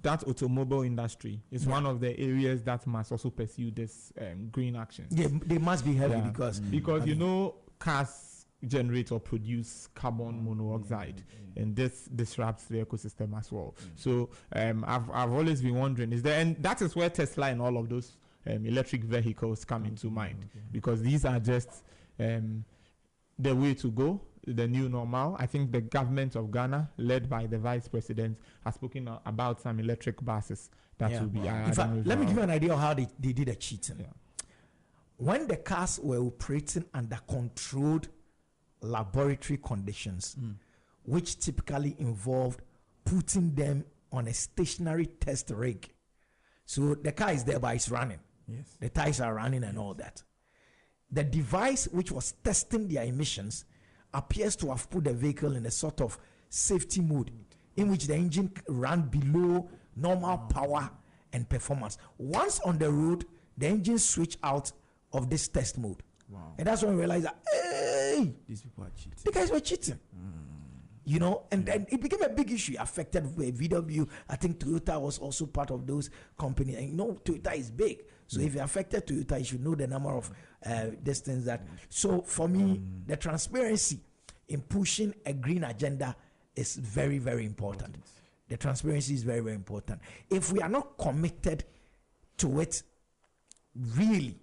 that automobile industry is one of the areas that must also pursue this green action. Yeah, they must be heavy because cars generate or produce carbon monoxide, and this disrupts the ecosystem as well. So I've always been wondering, and that is where Tesla and all of those electric vehicles come into mind, because these are just the way to go, the new normal. I think the government of Ghana, led by the vice president, has spoken about some electric buses that will be. In fact, let me give you an idea of how they did the cheating. Yeah. When the cars were operating under controlled laboratory conditions, which typically involved putting them on a stationary test rig. So the car is there, but it's running. Yes. The tires are running and all that. The device which was testing their emissions appears to have put the vehicle in a sort of safety mode in which the engine ran below normal power and performance. Once on the road, the engine switched out of this test mode. Wow. And that's when we realized that, hey, these people are cheating. The guys were cheating. You know, and then it became a big issue. Affected VW. I think Toyota was also part of those companies. And Toyota is big. So if you're affected Toyota, you should know the number of distance that. So for me, the transparency in pushing a green agenda is very, very important. The transparency is very, very important. If we are not committed to it really,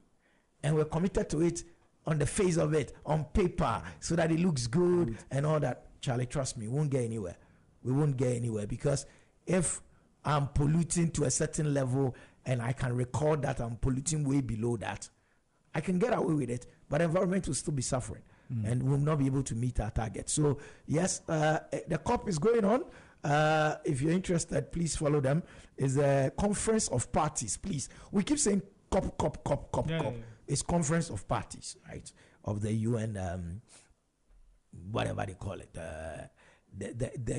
and we're committed to it on the face of it, on paper, so that it looks good and all that, Charlie, trust me, we won't get anywhere. We won't get anywhere, because if I'm polluting to a certain level and I can record that I'm polluting way below that, I can get away with it, but the environment will still be suffering and will not be able to meet our target. So yes, the COP is going on. If you're interested, please follow them. It's a conference of parties. Please, we keep saying COP. Yeah. It's conference of parties, right? Of the UN, whatever they call it.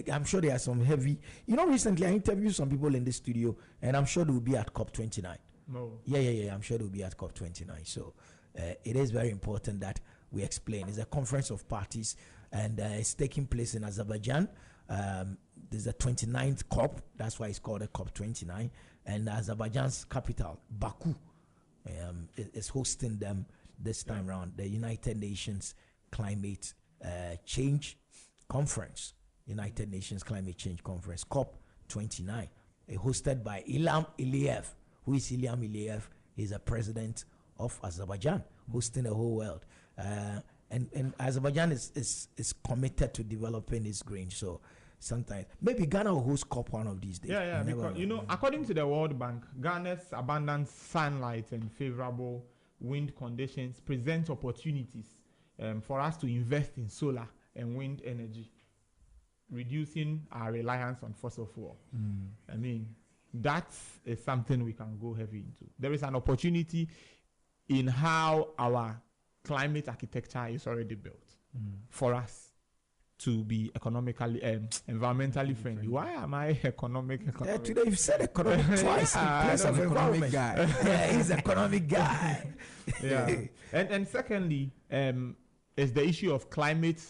I'm sure there are some heavy. Recently I interviewed some people in the studio, and I'm sure they will be at COP 29. No. Yeah. I'm sure they will be at COP 29. So it is very important that we explain. It's a conference of parties, and it's taking place in Azerbaijan. There's a 29th COP. That's why it's called a COP 29. And Azerbaijan's capital, Baku, is hosting them this time around. The United Nations Climate Change Conference. United Nations Climate Change Conference, COP 29, hosted by Ilham Aliyev. Who is Ilham Aliyev? He's a president of Azerbaijan, hosting the whole world. And Azerbaijan is committed to developing its green. So sometimes maybe Ghana will host COP one of these days. Yeah, because according to the World Bank, Ghana's abundant sunlight and favorable wind conditions present opportunities for us to invest in solar and wind energy, reducing our reliance on fossil fuel. I mean, that is something we can go heavy into. There is an opportunity in how our climate architecture is already built for us to be economically, environmentally friendly. Why am I economic? Today you've said economic twice. Place of environment guy. Yeah, he's economic guy. Yeah. And secondly, is the issue of climate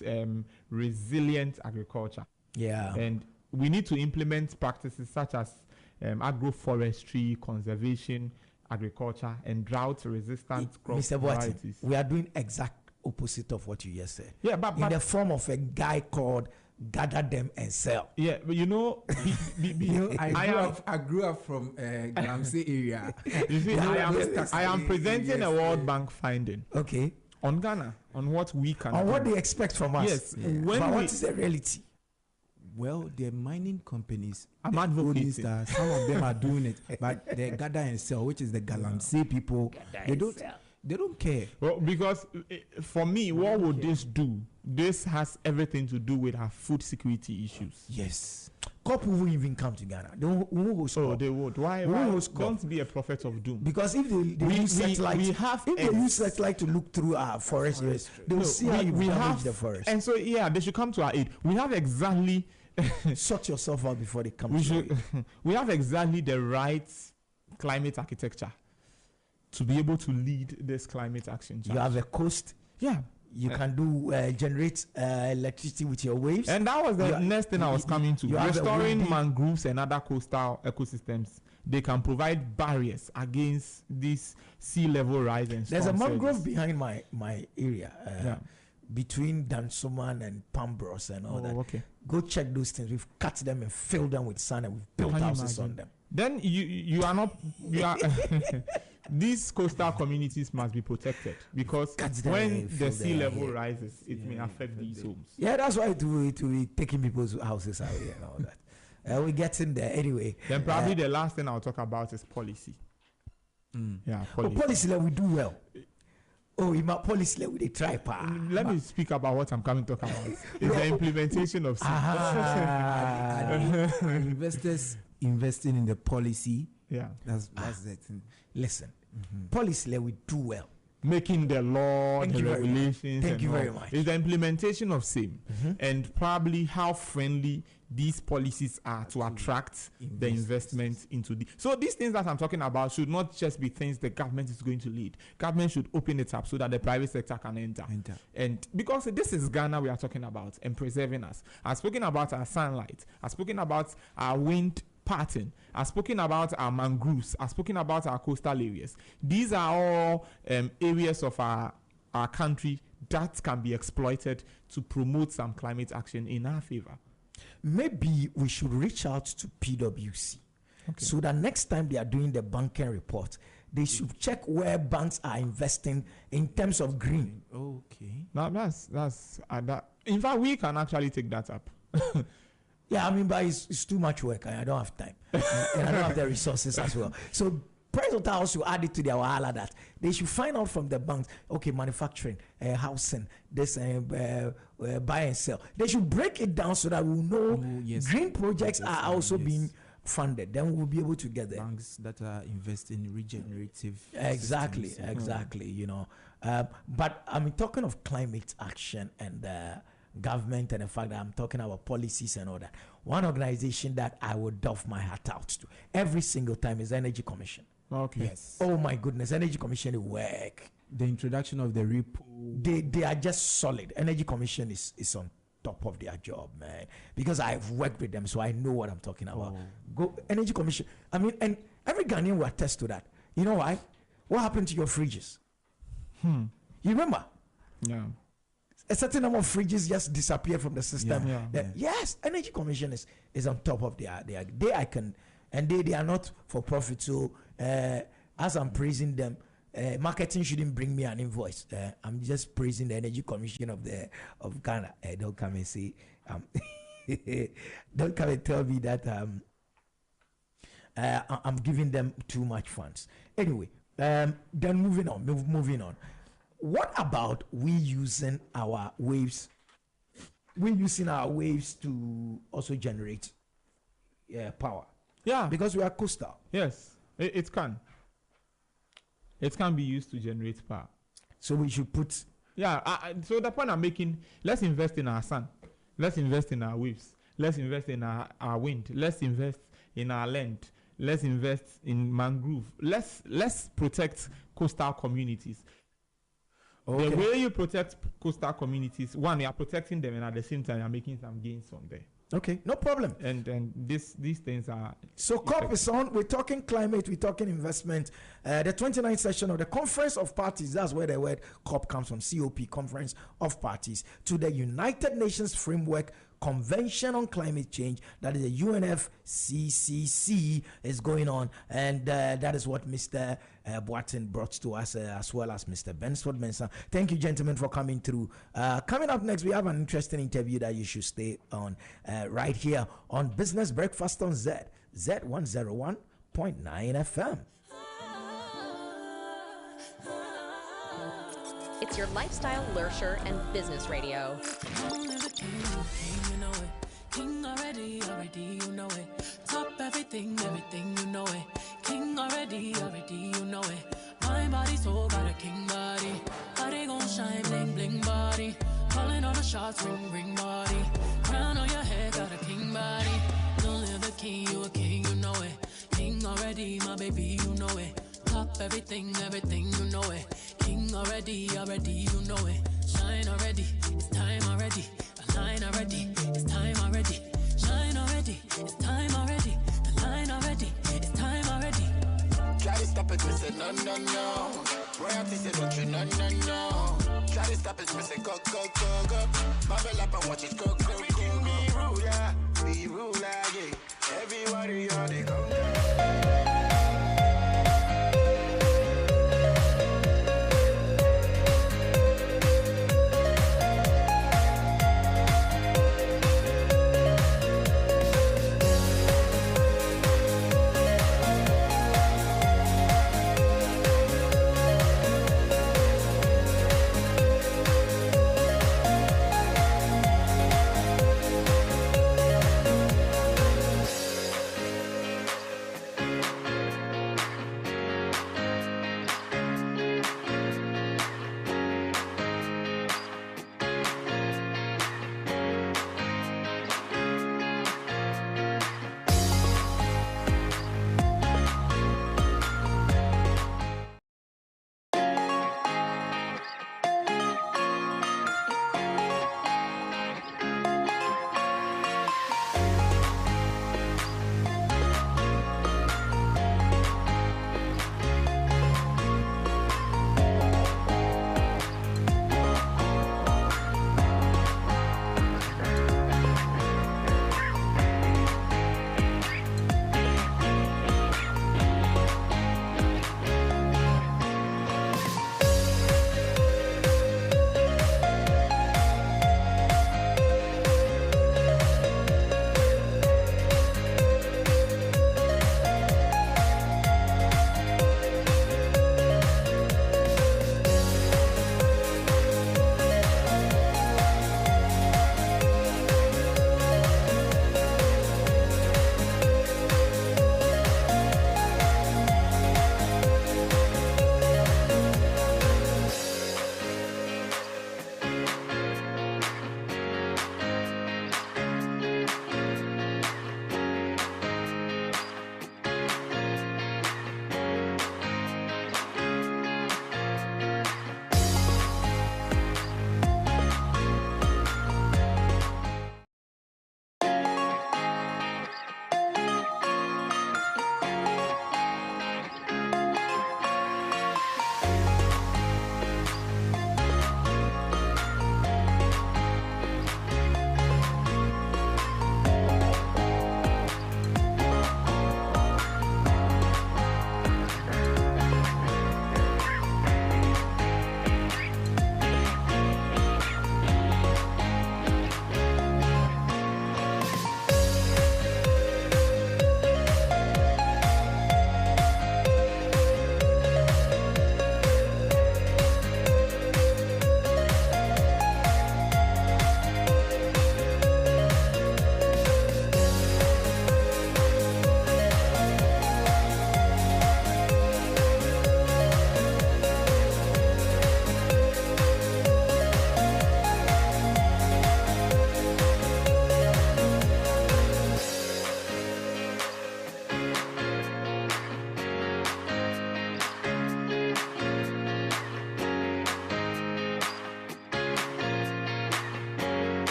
resilient agriculture. Yeah. And we need to implement practices such as agroforestry, conservation, agriculture, and drought-resistant crop Mr. varieties. We are doing exact opposite of what you just said. Yeah, but in the form of a guy called gather them and sell. Yeah, but you know, I grew up from Galamsey area. You see, I am presenting a World Bank finding. Okay. On Ghana, on what we can on do. what they expect from us. Yes. Yeah. But what is the reality? Well, the mining companies, I'm advocating. Some of them are doing it, but they gather and sell, which is the Galamsey people. They don't care. Well, because for me, what would this do? This has everything to do with our food security issues. Yes. Couple who even come to Ghana. They would. Why don't be a prophet of doom? Because if they use satellite to look through our forest, they will see how we damage the forest. And so, they should come to our aid. We have exactly... Sort yourself out before they come we have exactly the right climate architecture to be able to lead this climate action charge. You have a coast. Yeah. You can do generate electricity with your waves. And that was the next thing I was coming to. Restoring mangroves and other coastal ecosystems. They can provide barriers against this sea level rise and there's a mangrove behind my area. Between Dansoman and Pambros and all that. Okay. Go check those things. We've cut them and filled them with sand and we've built houses on them. Then you are not these coastal communities must be protected because when the sea level rises, it may affect these homes. Yeah, that's why it will be taking people's houses out here and all that. We get in there anyway. Then probably the last thing I'll talk about is policy. Yeah, policy. Policy that we do well. In my policy, we try. Let me speak about what I'm coming to talk about. It's the implementation of investors investing in the policy. Yeah, that's the thing. Listen, policy we do well. Making the law, the regulations. Thank you very much. It's the implementation of same, and probably how friendly these policies are to attract the investment into the. So these things that I'm talking about should not just be things the government is going to lead. Government should open it up so that the private sector can enter. And because this is Ghana we are talking about and preserving us. I've spoken about our sunlight. I've spoken about our wind pattern. I've spoken about our mangroves. I've spoken about our coastal areas. These are all areas of our country that can be exploited to promote some climate action in our favor. Maybe we should reach out to PwC so that next time they are doing the banking report, they should check where banks are investing in terms of green. Okay. Now that's that. In fact, we can actually take that up. Yeah, I mean, but it's too much work. I don't have time, and I don't have the resources as well. So, President House should add it to their wahala that they should find out from the banks. Okay, manufacturing, housing, this buy and sell. They should break it down so that we know green projects are also being funded. Then we'll be able to get there. Banks that are investing in regenerative. Exactly. systems. You know, but I'm talking of climate action and government, and the fact that I'm talking about policies and all that. One organization that I would doff my hat out to every single time is Energy Commission. Okay. Yes. Oh my goodness, Energy Commission work. The introduction of the repo. They are just solid. Energy Commission is on top of their job, man. Because I've worked with them, so I know what I'm talking about. Go Energy Commission. I mean, and every Ghanaian will attest to that. You know why? What happened to your fridges? You remember? Yeah. A certain number of fridges just disappeared from the system. Yes, Energy Commission is on top of their they are not for profit. So as I'm praising them, marketing shouldn't bring me an invoice. I'm just praising the Energy Commission of Ghana. Don't come and say don't come and tell me that I'm giving them too much funds. Anyway, then moving on. What about we using our waves? We're using our waves to also generate power. Yeah. Because we are coastal. Yes, it can. It can be used to generate power. So we should put... Yeah, so the point I'm making, let's invest in our sun. Let's invest in our waves. Let's invest in our wind. Let's invest in our land. Let's invest in mangrove. Let's protect coastal communities. Okay. The way you protect coastal communities, one, you are protecting them, and at the same time, you are making some gains from there. Okay, no problem. And these things are. So COP is on. We're talking climate. We're talking investment. The 29th session of the Conference of Parties. That's where the word COP comes from. COP, Conference of Parties, to the United Nations Framework Convention on Climate Change. That is the UNFCCC is going on, and that is what Mr. Boateng brought to us, as well as Mr. Bensford Mensah. Thank you, gentlemen, for coming through. Coming up next, we have an interesting interview that you should stay on right here on Business Breakfast on Zed 101.9 FM. It's your lifestyle, leisure, and business radio. King already, you know it. Top everything, you know it. King already, you know it. My body so got a king body. Body gon' shine, bling, bling body. Calling all the shots, ring body. Crown on your head, got a king body. Don't live the king, you a king, you know it. King already, my baby, you know it. Top everything, you know it. King already, you know it. Shine already, it's time already. Line already, it's time already. Shine already, it's time already. The line already, it's time already. Try to stop it, we say no. Royalty say don't you no. Try to stop it, we say go. Bubble up and watch it go. Be ruler, yeah. Everybody on the go.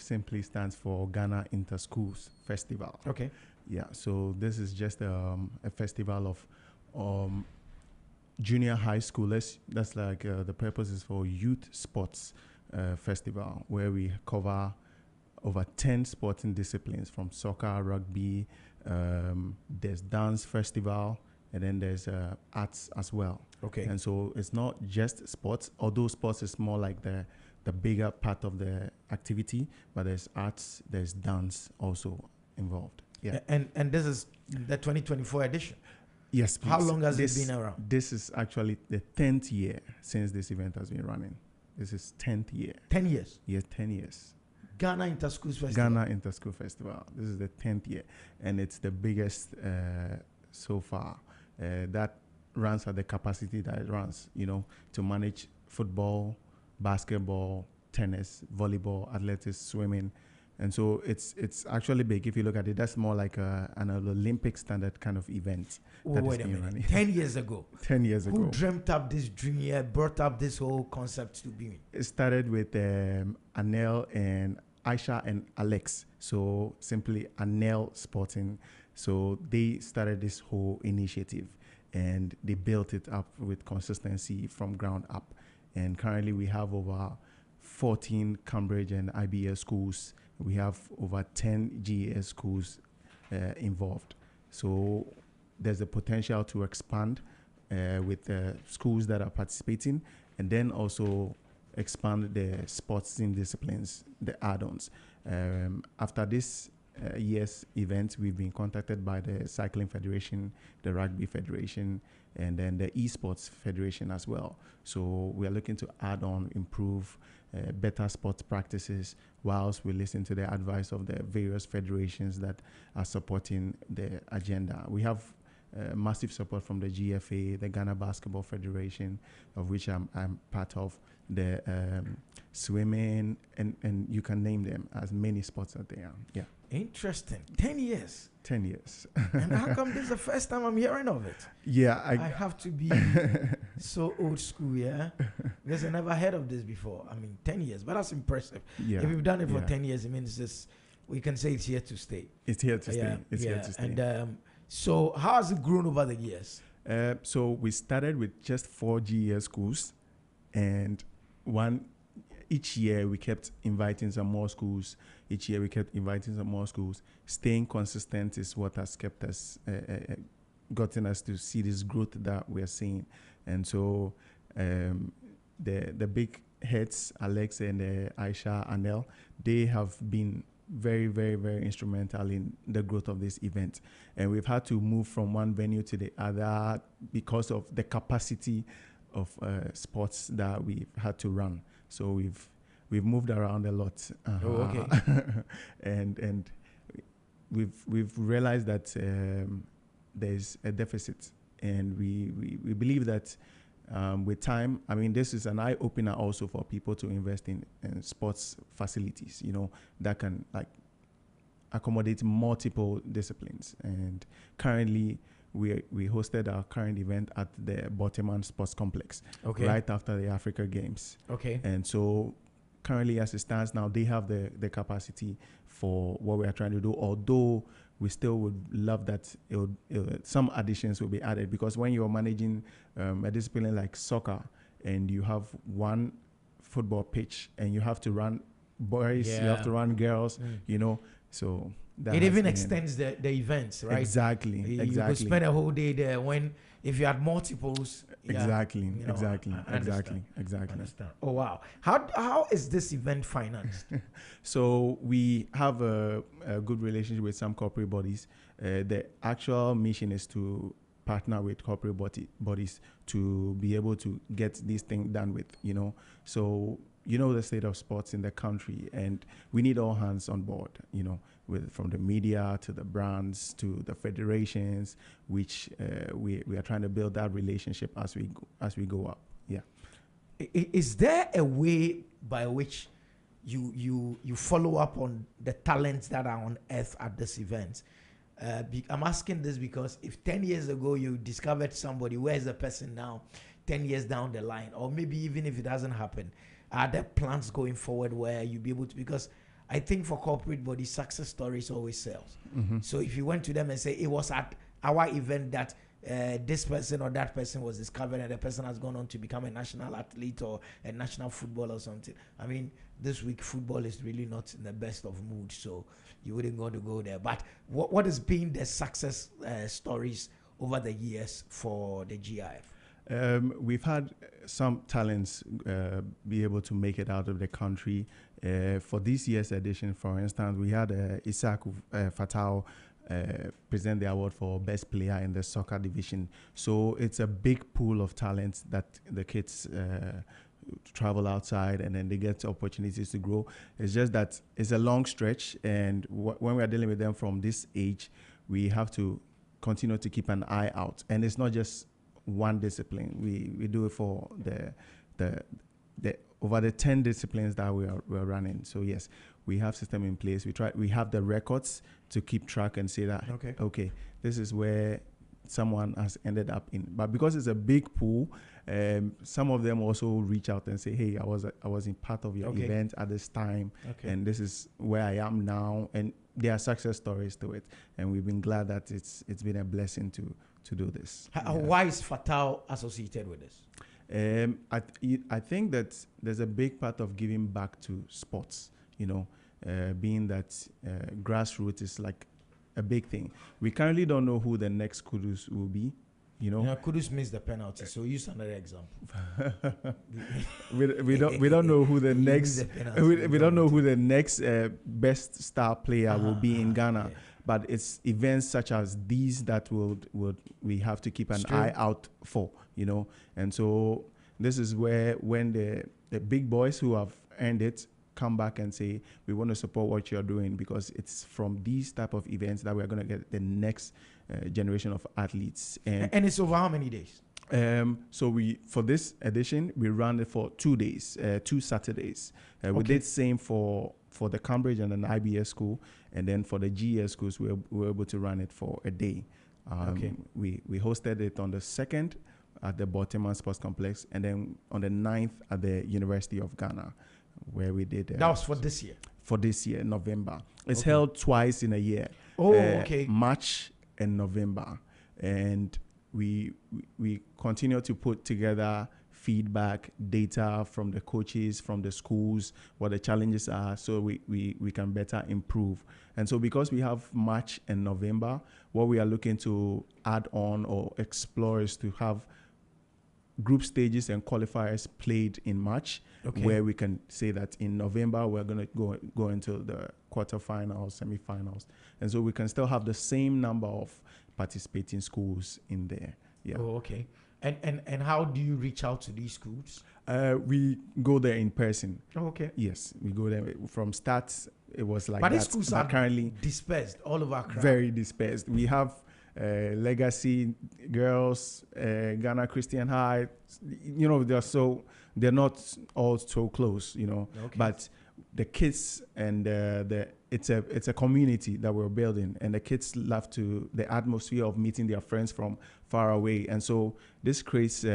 simply stands for Ghana Inter-Schools Festival. Okay. Yeah, so this is just a festival of junior high schoolers. That's like the purpose is for youth sports festival, where we cover over 10 sporting disciplines, from soccer, rugby, there's dance festival, and then there's arts as well. Okay. And so it's not just sports, although sports is more like the bigger part of the activity, but there's arts, there's dance also involved. Yeah. And this is the 2024 edition. Yes, please. How long has it been around? This is actually the 10th year since this event has been running. This is 10th year. 10 years? Yes, 10 years. Ghana Inter-Schools Festival. Ghana Inter-School Festival. This is the 10th year, and it's the biggest so far. That runs at the capacity that it runs, to manage football, basketball, tennis, volleyball, athletics, swimming. And so it's actually big. If you look at it, that's more like an Olympic standard kind of event. Wait a minute. 10 years ago. 10 years ago. Who dreamt up this dream here, brought up this whole concept to be? It started with Anel and Aisha and Alex. So simply Anel Sporting. So they started this whole initiative, and they built it up with consistency from ground up. And currently we have over 14 Cambridge and IBS schools. We have over 10 GES schools involved. So there's a potential to expand with schools that are participating, and then also expand the sports team disciplines, the add-ons. After this year's event, we've been contacted by the Cycling Federation, the Rugby Federation, and then the Esports Federation as well. So we are looking to add on, improve better sports practices, whilst we listen to the advice of the various federations that are supporting the agenda. We have massive support from the GFA, the Ghana Basketball Federation, of which I'm part of, the swimming, and you can name them, as many sports that they are. Yeah. Interesting. 10 years. 10 years. And how come this is the first time I'm hearing of it? Yeah. I have to be so old school, yeah? Because I never heard of this before. I mean, 10 years, but that's impressive. Yeah. If you've done it for 10 years, it means this, we can say it's here to stay. It's here to stay. It's here to stay. And so how has it grown over the years? So we started with just 4 GES schools, and each year we kept inviting some more schools. Staying consistent is what has kept us, gotten us to see this growth that we're seeing. And so the big heads, Alex and Aisha, Anel, they have been very, very, very instrumental in the growth of this event. And we've had to move from one venue to the other because of the capacity of sports that we've had to run. So we've moved around a lot. Oh, okay. and we've realized that there's a deficit, and we believe that with time, I mean, this is an eye opener also for people to invest in sports facilities, that can like accommodate multiple disciplines. And currently, we hosted our current event at the Boteman Sports Complex, right after the Africa Games. Okay. And so currently, as it stands now, they have the capacity for what we are trying to do, although we still would love that some additions will be added, because when you're managing a discipline like soccer and you have one football pitch and you have to run boys, you have to run girls, so that it even extends the events, right? Exactly. You could spend a whole day there if you had multiples. Exactly. Understand. Oh, wow. How is this event financed? So we have a good relationship with some corporate bodies. The actual mission is to partner with corporate bodies to be able to get this thing done with, So, the state of sports in the country, and we need all hands on board, from the media to the brands to the federations, which we are trying to build that relationship as we go up. Yeah. Is there a way by which you follow up on the talents that are on earth at this event? I'm asking this because if 10 years ago you discovered somebody, where's the person now 10 years down the line? Or maybe even if it doesn't happen, are there plans going forward where you'll be able to, because I think for corporate bodies, success stories always sells. Mm-hmm. So if you went to them and say it was at our event that this person or that person was discovered and the person has gone on to become a national athlete or a national footballer or something. I mean, this week football is really not in the best of mood, so you wouldn't want to go there. But what has been the success stories over the years for the GIF? We've had some talents be able to make it out of the country. For this year's edition, for instance, we had Isaac Fatao present the award for best player in the soccer division. So it's a big pool of talents that the kids travel outside and then they get opportunities to grow. It's just that it's a long stretch, and when we are dealing with them from this age, we have to continue to keep an eye out. And it's not just one discipline. We do it for the over the 10 disciplines that we're running. So yes, we have system in place. We have the records to keep track and say that okay, this is where someone has ended up in. But because it's a big pool, some of them also reach out and say, hey, I was in part of your event at this time, and this is where I am now, and there are success stories to it, and we've been glad that it's been a blessing to do this. Why is Fatal associated with this? I think that there's a big part of giving back to sports, being that grassroots is like a big thing. We currently don't know who the next Kudus will be. Kudus missed the penalty, so use another example. we don't know who the next we don't know who the next best star player will be in Ghana. Yeah. But it's events such as these that we have to keep an eye out for, And so this is where when the big boys who have earned it come back and say, we want to support what you're doing, because it's from these type of events that we're going to get the next generation of athletes. And it's over how many days? So for this edition, we ran it for 2 days, 2 Saturdays. We did same for the Cambridge and an IBS school, and then for the GS schools, we were able to run it for a day. We hosted it on the 2nd at the Baltimore Sports Complex, and then on the 9th at the University of Ghana, where we did. That was for this year? For this year, November. It's held twice in a year. March and November. And we continue to put together feedback, data from the coaches, from the schools, what the challenges are, so we can better improve. And so because we have March and November, what we are looking to add on or explore is to have group stages and qualifiers played in March, where we can say that in November we're going to go into the quarterfinals, semifinals. And so we can still have the same number of participating schools in there. Yeah. Oh, okay. And how do you reach out to these schools? We go there in person. Oh, okay. Yes, we go there from start. It was like but that. These schools but are currently dispersed all over Accra. Very dispersed. We have Legacy Girls, Ghana Christian High. They're not all so close. But the kids and it's a community that we're building, and the kids love the atmosphere of meeting their friends from far away, and so this creates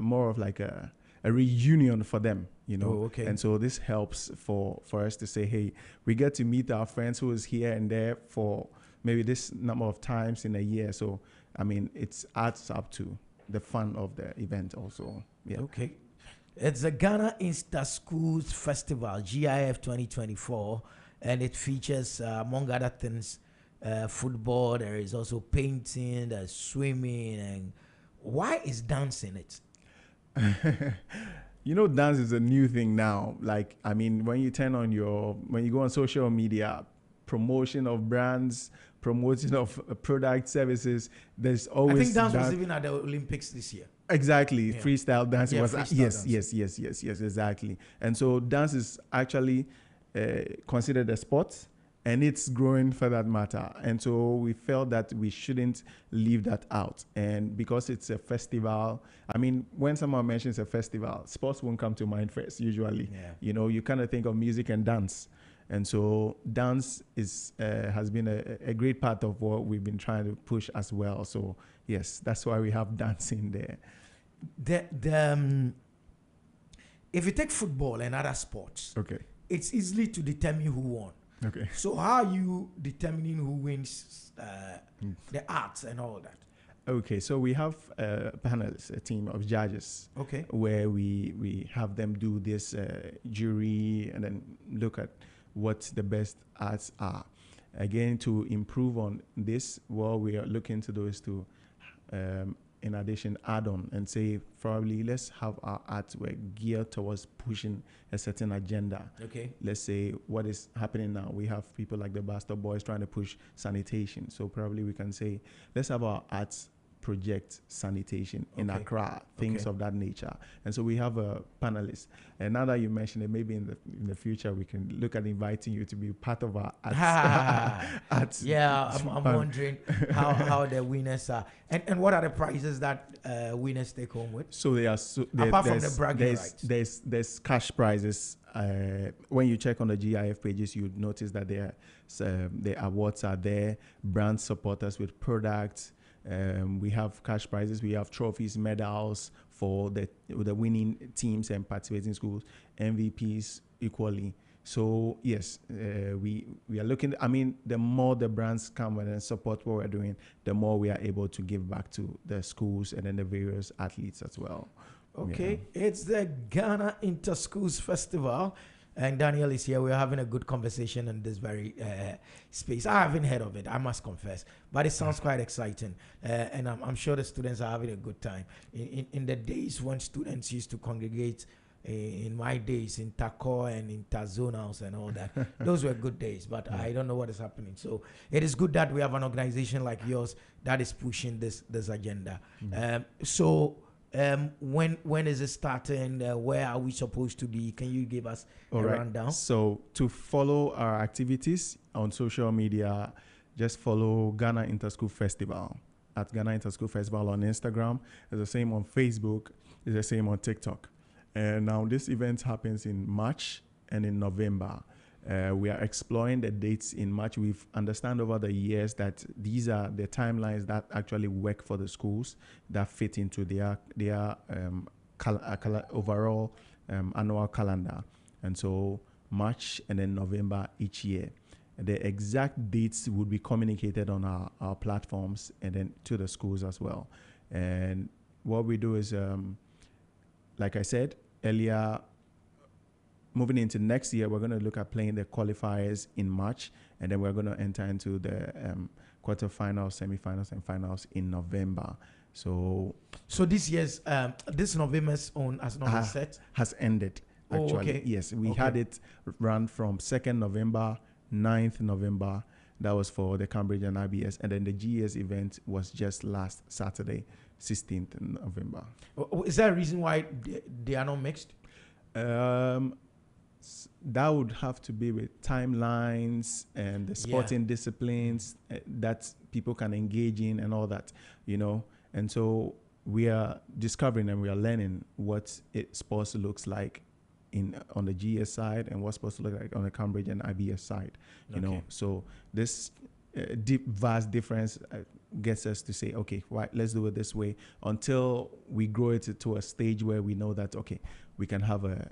more of like a reunion for them, And so this helps for us to say, hey, we get to meet our friends who is here and there for maybe this number of times in a year. So I mean, it adds up to the fun of the event also. Yeah. Okay. It's the Ghana Insta Schools Festival, GIF 2024, and it features, among other things, football. There is also painting, there's swimming, and why is dance in it? Dance is a new thing now. Like, I mean, when you go on social media, promotion of brands, promotion of product services, there's always. I think dance was even at the Olympics this year. Exactly. Yeah. Freestyle dancing was freestyle yes, exactly. And so dance is actually considered a sport, and it's growing for that matter. And so we felt that we shouldn't leave that out. And because it's a festival, I mean, when someone mentions a festival, sports won't come to mind first usually. Yeah. You kind of think of music and dance. And so dance has been a great part of what we've been trying to push as well. So yes, that's why we have dancing there. If you take football and other sports, it's easily to determine who won. Okay. So how are you determining who wins the arts and all that? Okay, so we have panelists, a team of judges. Okay. Where we have them do this jury and then look at what the best arts are. Again, to improve on this, what we are looking to do is to, in addition, add on and say, probably let's have our artwork geared towards pushing a certain agenda. Okay. Let's say what is happening now. We have people like the Bastard Boys trying to push sanitation. So probably we can say, let's have our arts project sanitation in Accra, things of that nature. And so we have a panelist. And now that you mentioned it, maybe in the future we can look at inviting you to be part of our arts. Yeah, I'm wondering how the winners are. And what are the prizes that winners take home with? So they are apart from the bragging rights. There's cash prizes. When you check on the GIF pages, you notice that the awards are there. Brand supporters with products. We have cash prizes, we have trophies, medals for the winning teams and participating schools, MVPs equally. So yes, we are looking. I mean, the more the brands come and support what we're doing, the more we are able to give back to the schools and then the various athletes as well. Okay, it's the Ghana Inter-Schools Festival. And Daniel is here. We're having a good conversation in this very space. I haven't heard of it, I must confess, but it sounds quite exciting. And I'm sure the students are having a good time. In the days when students used to congregate, in my days, in Tako and in Tazonals and all that, those were good days, but I don't know what is happening. So it is good that we have an organization like yours that is pushing this agenda. When is it starting? Where are we supposed to be? Can you give us a rundown? So to follow our activities on social media, just follow Ghana Interschool Festival at Ghana Interschool Festival on Instagram. It's the same on Facebook. It's the same on TikTok. And now this event happens in March and in November. We are exploring the dates in March. We've understand over the years that these are the timelines that actually work for the schools that fit into their overall annual calendar. And so March and then November each year. The exact dates would be communicated on our platforms and then to the schools as well. And what we do is, like I said earlier, moving into next year, we're going to look at playing the qualifiers in March, and then we're going to enter into the quarterfinals, semifinals, and finals in November. So this year's this November's own has not been set. Has ended. Actually, okay. Yes, we had it run from 2nd November, 9th November. That was for the Cambridge and IBS, and then the GS event was just last Saturday, 16th November. Is there a reason why they are not mixed? That would have to be with timelines and the sporting disciplines that people can engage in and all that, And so we are discovering and we are learning what sports looks like on the GS side and what sports look like on the Cambridge and IBS side, you know. So this vast difference gets us to say, okay, right, let's do it this way until we grow it to a stage where we know that, okay, we can have a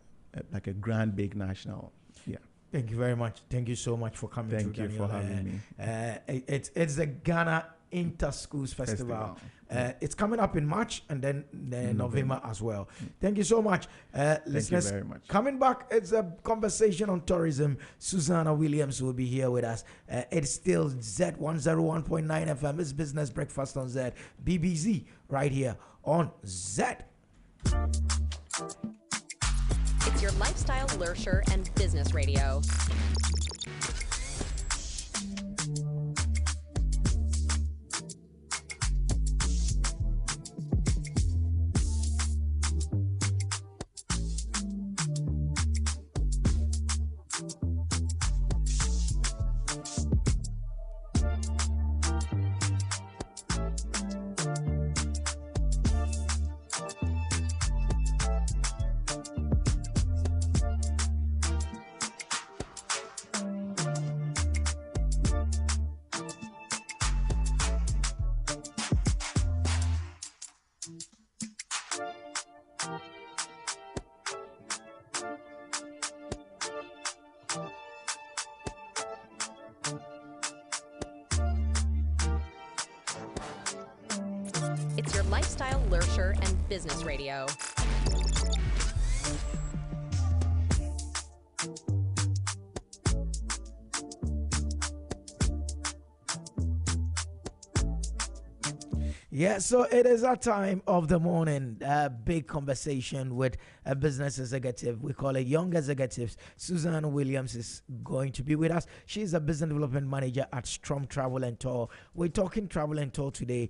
grand, big national. Yeah. Thank you very much. Thank you so much for coming. Thank you for having me. It's the Ghana Inter-Schools Festival. It's coming up in March and then November as well. Thank you so much. Thank you very much. Coming back, it's a conversation on tourism. Susanna Williams will be here with us. It's still Zed 101.9 FM. It's Business Breakfast on Zed. BBZ right here on Zed. It's your lifestyle, leisure, and business radio. lifestyle lurcher and business radio. Yeah, so it is our time of the morning. A big conversation with a business executive. We call it Young Executives. Susan Williams is going to be with us. She's a business development manager at Strom Travel and Tour. We're talking travel and tour today.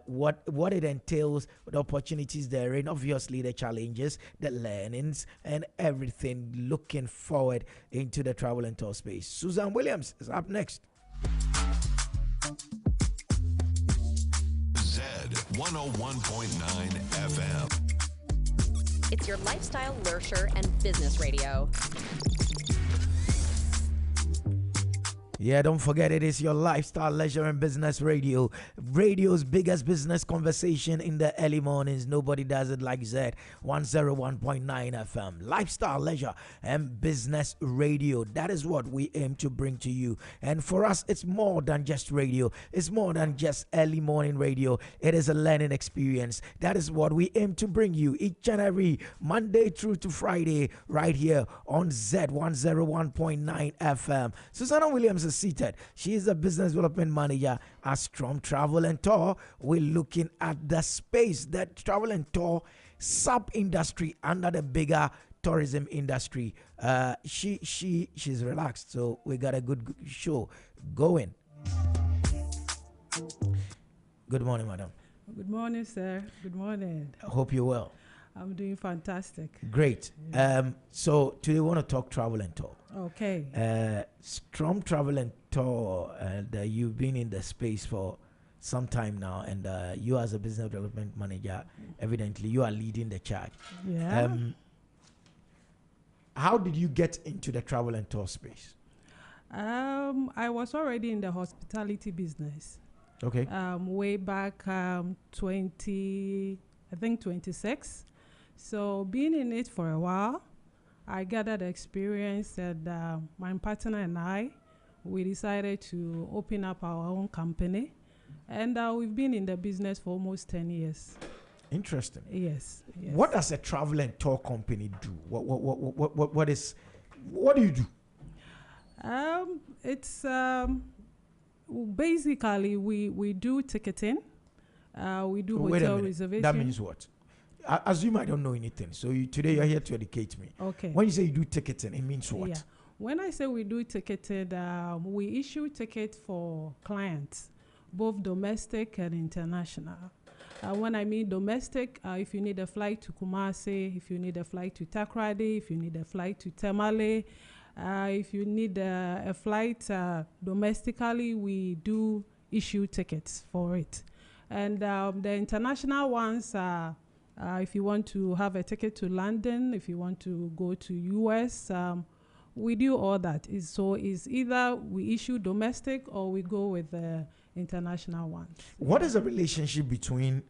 What it entails, the opportunities therein, obviously the challenges, the learnings, and everything. Looking forward into the travel and tour space. Susan Williams is up next. Zed 101.9 FM. It's your lifestyle lurcher and business radio. Yeah, don't forget it is your lifestyle, leisure, and business radio. Radio's biggest business conversation in the early mornings. Nobody does it like Zed 101.9 FM. Lifestyle, leisure, and business radio. That is what we aim to bring to you. And for us, it's more than just radio. It's more than just early morning radio. It is a learning experience. That is what we aim to bring you each and every Monday through to Friday right here on Zed 101.9 FM. Susanna Williams is seated. She is a business development manager at Strom Travel and Tour. We're looking at the space that travel and tour sub-industry under the bigger tourism industry. She's relaxed, so we got a good show going. Good morning, madam. Good morning, sir. Good morning. I hope you're well. I'm doing fantastic. Great. Yeah. So today we want to talk travel and tour. Okay. Strom Travel and Tour, and you've been in the space for some time now, and you as a business development manager, evidently you are leading the charge. Yeah. How did you get into the travel and tour space? I was already in the hospitality business. Okay. Way back 26. So being in it for a while, I gathered experience, and my partner and I, we decided to open up our own company, and we've been in the business for almost 10 years. Interesting. Yes. What does a travel and tour company do? What do you do? It's basically we do ticketing, we do hotel reservation. That means what? I assume I don't know anything. So today you're here to educate me. Okay. When you say you do ticketing, it means what? Yeah. When I say we do ticketing, we issue tickets for clients, both domestic and international. When I mean domestic, if you need a flight to Kumasi, if you need a flight to Takoradi, if you need a flight to Tamale, if you need a flight domestically, we do issue tickets for it. And the international ones are, if you want to have a ticket to London, if you want to go to US, we do all that. So it's either we issue domestic or we go with the international ones. What is the relationship between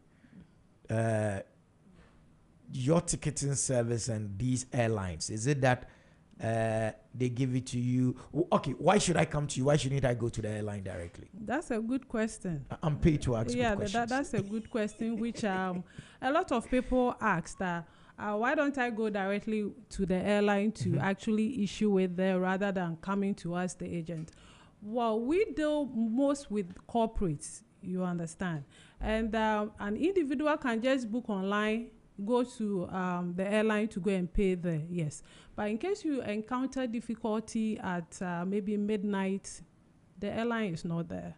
your ticketing service and these airlines? Is it that they give it to you? Okay, why should I come to you? Why shouldn't I go to the airline directly? That's a good question. I'm paid to ask good questions. That's a good question, which a lot of people ask that. Why don't I go directly to the airline to actually issue with them rather than coming to us, the agent? Well, we deal most with corporates, you understand. And an individual can just book online, go to the airline to go and pay there, yes. But in case you encounter difficulty at maybe midnight, the airline is not there.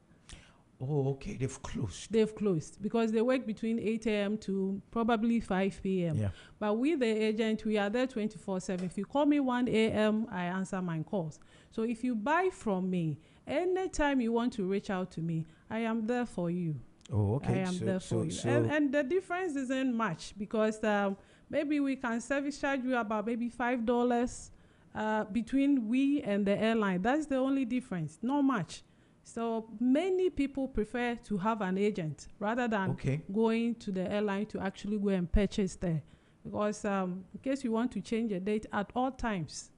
Oh, okay. They've closed. They've closed because they work between 8 a.m. to probably 5 p.m. Yeah. But with the agent, we are there 24/7. If you call me 1 a.m., I answer my calls. So if you buy from me, anytime you want to reach out to me, I am there for you. Oh, okay. I am there for you. And the difference isn't much because maybe we can service charge you about maybe $5 between we and the airline. That's the only difference. Not much. So many people prefer to have an agent rather than going to the airline to actually go and purchase there. Because in case you want to change a date at all times.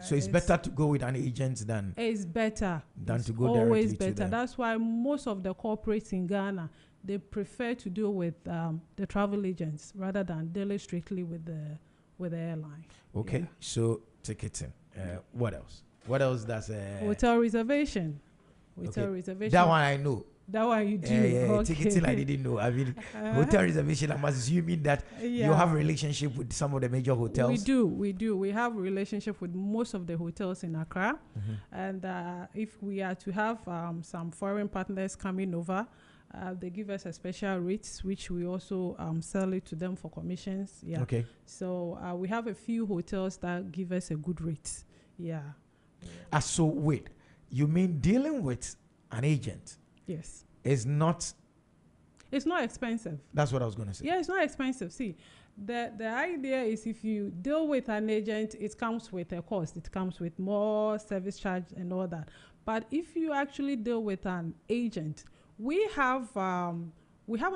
So it's better to go with an agent than... It's better. Than it's to go always directly better. to them. That's why most of the corporates in Ghana, they prefer to deal with the travel agents rather than dealing strictly with the airline. Okay, Yeah. so ticketing. What else? What else does Hotel reservation. Hotel okay. reservation. That one I know. That one you do. Yeah, Okay. ticketing I didn't know. I mean, hotel reservation. I'm assuming that you have a relationship with some of the major hotels. We do. We have a relationship with most of the hotels in Accra, and if we are to have some foreign partners coming over, they give us a special rates, which we also sell it to them for commissions. Yeah. Okay. So we have a few hotels that give us a good rate. Yeah. So wait, you mean dealing with an agent? Yes. Is not. It's not expensive. That's what I was going to say. Yeah, it's not expensive. See, the idea is if you deal with an agent, it comes with a cost. It comes with more service charge and all that. But if you actually deal with an agent, we have an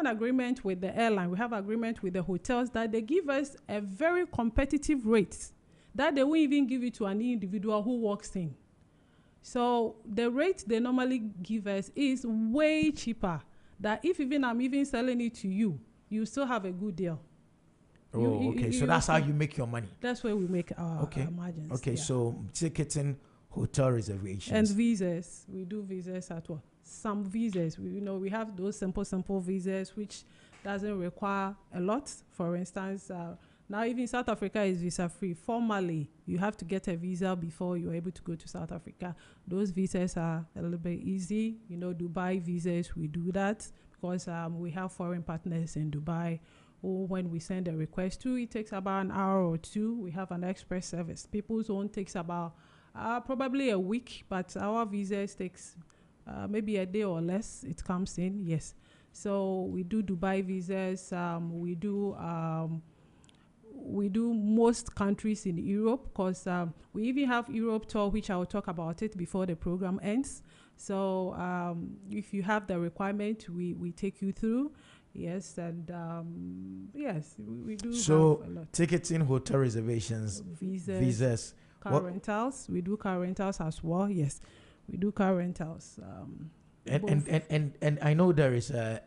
agreement with the airline. We have agreement with the hotels that they give us a very competitive rate that they won't even give it to an individual who walks in. So the rate they normally give us is way cheaper. That if even I'm even selling it to you, you still have a good deal. Okay. So that's how you make your money. That's where we make our margins. Okay. Yeah. So ticketing, hotel reservations, and visas. We do visas at all. Some visas, we have those simple visas which doesn't require a lot. For instance, now even South Africa is visa free. Formally, you have to get a visa before you're able to go to South Africa. Those visas are a little bit easy. Dubai visas, we do that because we have foreign partners in Dubai. Or when we send a request to, it takes about an hour or two. We have an express service. People's own takes about probably a week, but our visas takes maybe a day or less. It comes in, yes. So we do Dubai visas. We do most countries in Europe because we even have Europe tour, which I will talk about it before the program ends. So if you have the requirement, we take you through. Yes, and yes, we do. So have a lot. ticketing, hotel reservations, visas, car rentals. We do car rentals as well. Yes, we do car rentals. And I know there is a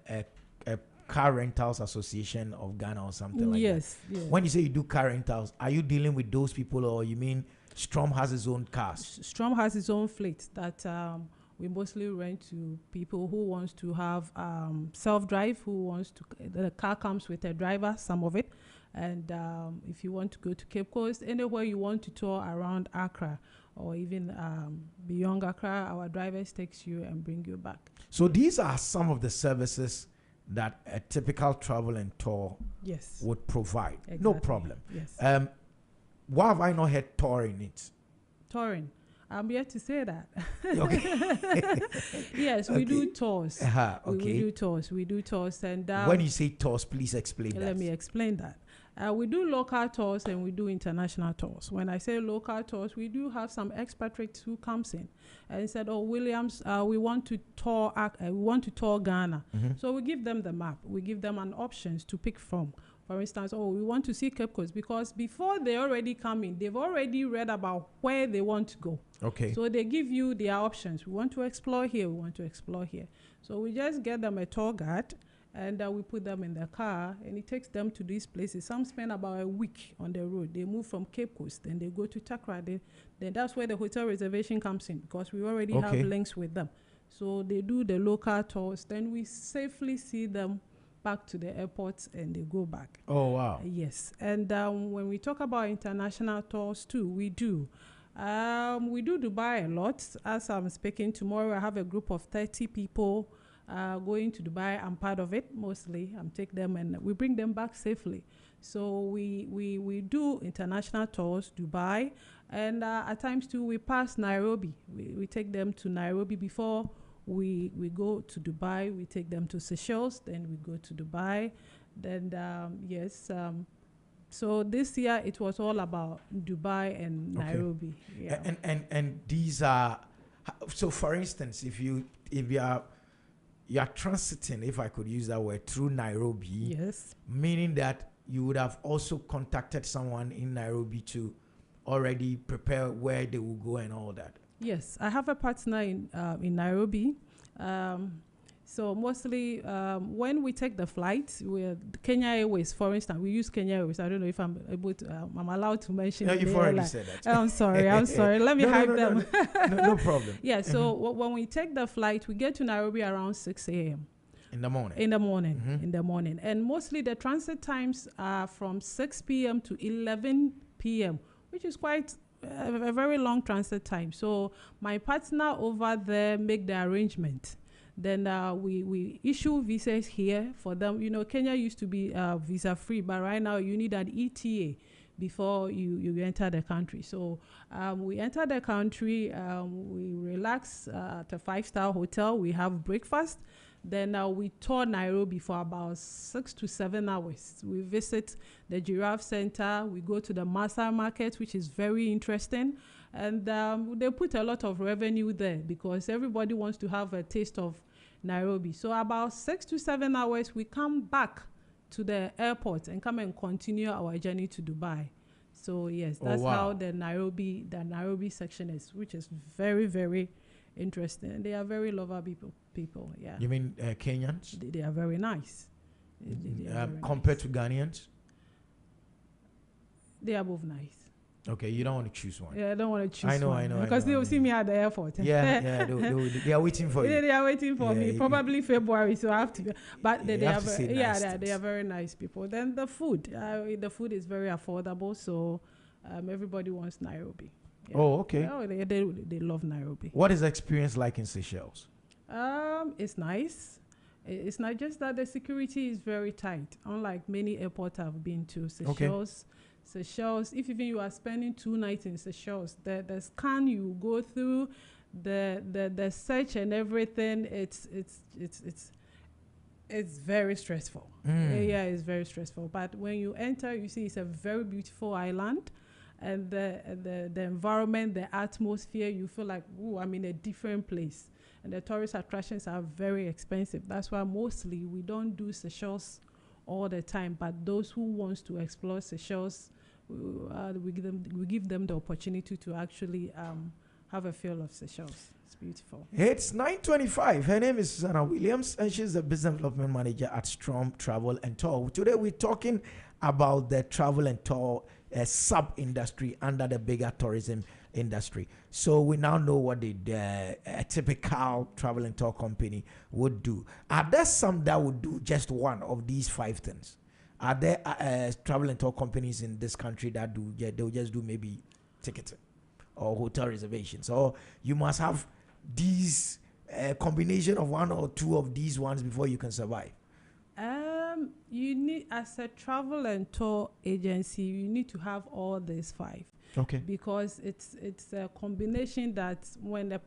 car rentals association of Ghana or something like that. Yes. When you say you do car rentals, are you dealing with those people, or you mean Strom has his own cars? Strom has his own fleet that we mostly rent to people who wants to have self-drive, the car comes with a driver, some of it. And if you want to go to Cape Coast, anywhere you want to tour around Accra or even beyond Accra, our drivers takes you and bring you back. So these are some of the services that a typical travel and tour would provide. Exactly. No problem. Yes. Why have I not heard touring it? Touring. I'm yet to say that. Okay. Yes, we do tours. Okay. We do tours. And when you say tours, please explain that. Let me explain that. We do local tours and we do international tours. When I say local tours, we do have some expatriates who comes in and said, "Oh, Williams, we want to tour Ghana." Mm-hmm. So we give them the map. We give them an options to pick from. For instance, we want to see Cape Coast, because before they already come in, they've already read about where they want to go. Okay. So they give you their options. We want to explore here. We want to explore here. So we just get them a tour guide, and we put them in the car, and it takes them to these places. Some spend about a week on the road. They move from Cape Coast, then they go to Takra. Then that's where the hotel reservation comes in, because we already have links with them. So they do the local tours. Then we safely see them back to the airport, and they go back. Oh, wow. Yes. And when we talk about international tours too, we do. We do Dubai a lot. As I'm speaking tomorrow, I have a group of 30 people going to Dubai. I'm part of it mostly. I'm take them and we bring them back safely. So we do international tours, Dubai, and at times too we pass Nairobi. We take them to Nairobi before we go to Dubai. We take them to Seychelles, then we go to Dubai. Then so this year it was all about Dubai and Nairobi. Yeah. And these are, so for instance, if you are transiting, if I could use that word, through Nairobi, yes, meaning that you would have also contacted someone in Nairobi to already prepare where they will go and all that. Yes, I have a partner in Nairobi. So mostly when we take the flight, Kenya Airways, for instance, we use Kenya Airways. I don't know if I'm able to, I'm allowed to mention. No, the you've already airline. said that. I'm sorry. Let me hype them. No problem. Yeah, so when we take the flight, we get to Nairobi around 6 a.m. In the morning. In the morning. And mostly the transit times are from 6 p.m. to 11 p.m., which is quite a very long transit time. So my partner over there make the arrangement. Then we issue visas here for them. You know, Kenya used to be visa free, but right now you need an ETA before you enter the country. So we enter the country, we relax at a 5-star hotel, we have breakfast. Then we tour Nairobi for about 6 to 7 hours. We visit the Giraffe Center, we go to the Maasai Market, which is very interesting. And they put a lot of revenue there because everybody wants to have a taste of Nairobi. So about 6 to 7 hours, we come back to the airport and come and continue our journey to Dubai. So yes, that's how the Nairobi section is, which is very, very interesting. And they are very lovely people. Yeah. You mean Kenyans? They are very nice. Compared to Ghanaians? They are both nice. Okay, you don't want to choose one. Yeah, I don't want to choose one. I know. Because they will see me at the airport. Yeah, they are waiting for you. They are waiting for me. Probably February, so I have to. But they are they are very nice people. Then the food is very affordable, so everybody wants Nairobi. Yeah. Oh, okay. Oh, they love Nairobi. What is the experience like in Seychelles? It's nice. It's not just that the security is very tight. Unlike many airports I've been to, Seychelles. Okay. Seychelles, if even you are spending 2 nights in Seychelles, the scan you go through, the search and everything, it's very stressful. Yeah, it's very stressful. But when you enter, you see it's a very beautiful island, and the environment, the atmosphere, you feel like, ooh, I'm in a different place. And the tourist attractions are very expensive. That's why mostly we don't do Seychelles all the time. But those who wants to explore Seychelles, we give them the opportunity to actually have a feel of Seychelles. It's beautiful. It's 9:25. Her name is Susanna Williams, and she's the business development manager at Strom Travel and Tour. Today we're talking about the travel and tour sub-industry under the bigger tourism industry. So we now know what a typical travel and tour company would do. Are there some that would do just one of these 5 things? Are there travel and tour companies in this country that do, they'll just do maybe ticketing or hotel reservations? Or you must have these combination of 1 or 2 of these ones before you can survive? You need, as a travel and tour agency, you need to have all these 5. Okay. Because it's a combination that when the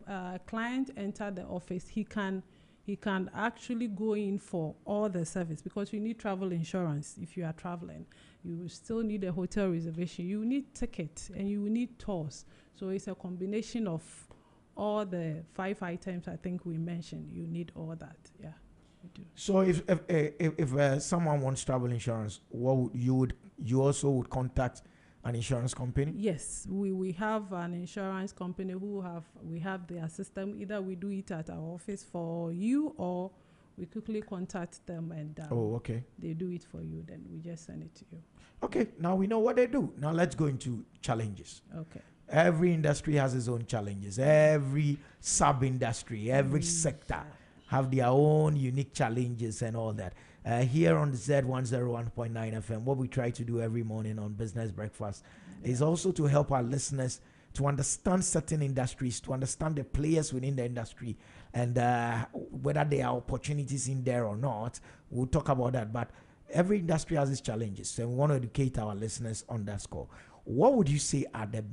client enter the office, he can actually go in for all the service, because you need travel insurance if you are traveling. You still need a hotel reservation. You need tickets and you need tours. So it's a combination of all the 5 items I think we mentioned. You need all that. Yeah. So if someone wants travel insurance, you also would contact an insurance company? Yes, we have an insurance company we have their system. Either we do it at our office for you, or we quickly contact them and they do it for you. Then we just send it to you. Okay, now we know what they do. Now let's go into challenges. Okay. Every industry has its own challenges. Every sub-industry, every sector have their own unique challenges and all that. Here on the Zed 101.9 FM, what we try to do every morning on Business Breakfast is also to help our listeners to understand certain industries, to understand the players within the industry, and whether there are opportunities in there or not. We'll talk about that. But every industry has its challenges, and we want to educate our listeners on that score. What would you say are the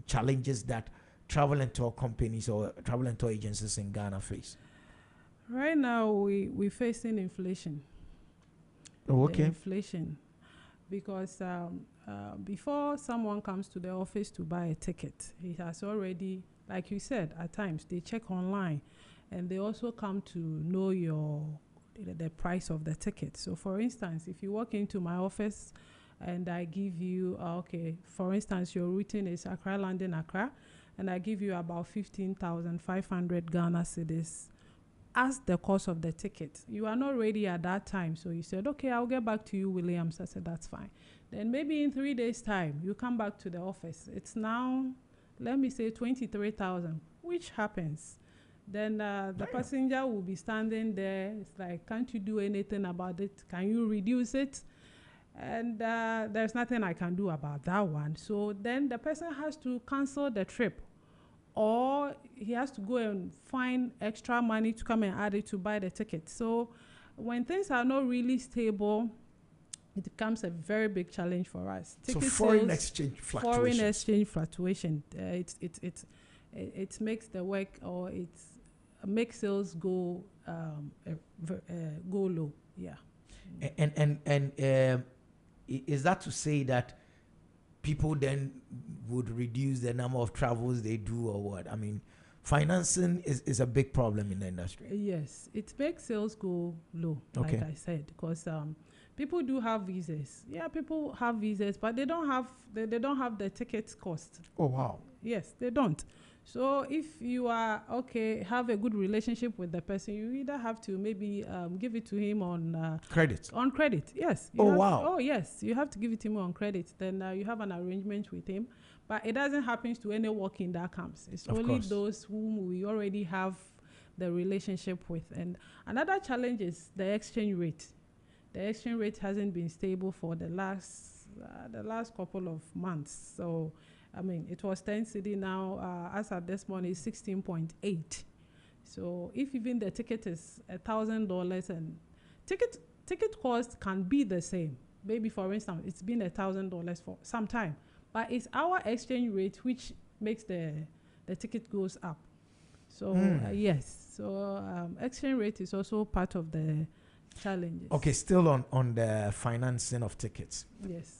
challenges that travel and tour companies or travel and tour agencies in Ghana face? Right now, we're facing inflation. Oh, okay. Inflation. Because before someone comes to the office to buy a ticket, he has already, like you said, at times they check online, and they also come to know the price of the ticket. So, for instance, if you walk into my office and I give you, for instance, your routine is Accra, London, Accra, and I give you about 15,500 Ghana cedis ask the cost of the ticket. You are not ready at that time, so you said, okay, I'll get back to you, Williams. I said, that's fine. Then maybe in 3 days' time, you come back to the office. It's now, let me say, 23,000, which happens. Then the passenger will be standing there. It's like, can't you do anything about it? Can you reduce it? And there's nothing I can do about that one. So then the person has to cancel the trip, or he has to go and find extra money to come and add it to buy the ticket. So when things are not really stable, it becomes a very big challenge for us. So foreign exchange fluctuations. Foreign exchange fluctuation. It makes the work, or it makes sales go low. Yeah. And is that to say that people then would reduce the number of travels they do, or what? I mean, financing is a big problem in the industry. Yes, it makes sales go low, Okay. like I said, because people do have visas. Yeah, people have visas, but they don't have the ticket cost. Oh, wow. Yes, they don't. So if you are have a good relationship with the person, you either have to maybe give it to him on credit. On credit, yes. Wow. Oh, yes, you have to give it to him on credit. Then you have an arrangement with him, but it doesn't happen to any walk-in that comes. It's Of only course. those whom we already have the relationship with. And another challenge is the exchange rate. The exchange rate hasn't been stable for the last couple of months. So, I mean, it was 10 cedi now. As at this morning, it's 16.8. So, if even the ticket is $1,000, and ticket cost can be the same. Maybe, for instance, it's been $1,000 for some time, but it's our exchange rate which makes the ticket goes up. So, yes. So, exchange rate is also part of the challenges. Okay, still on the financing of tickets. Yes.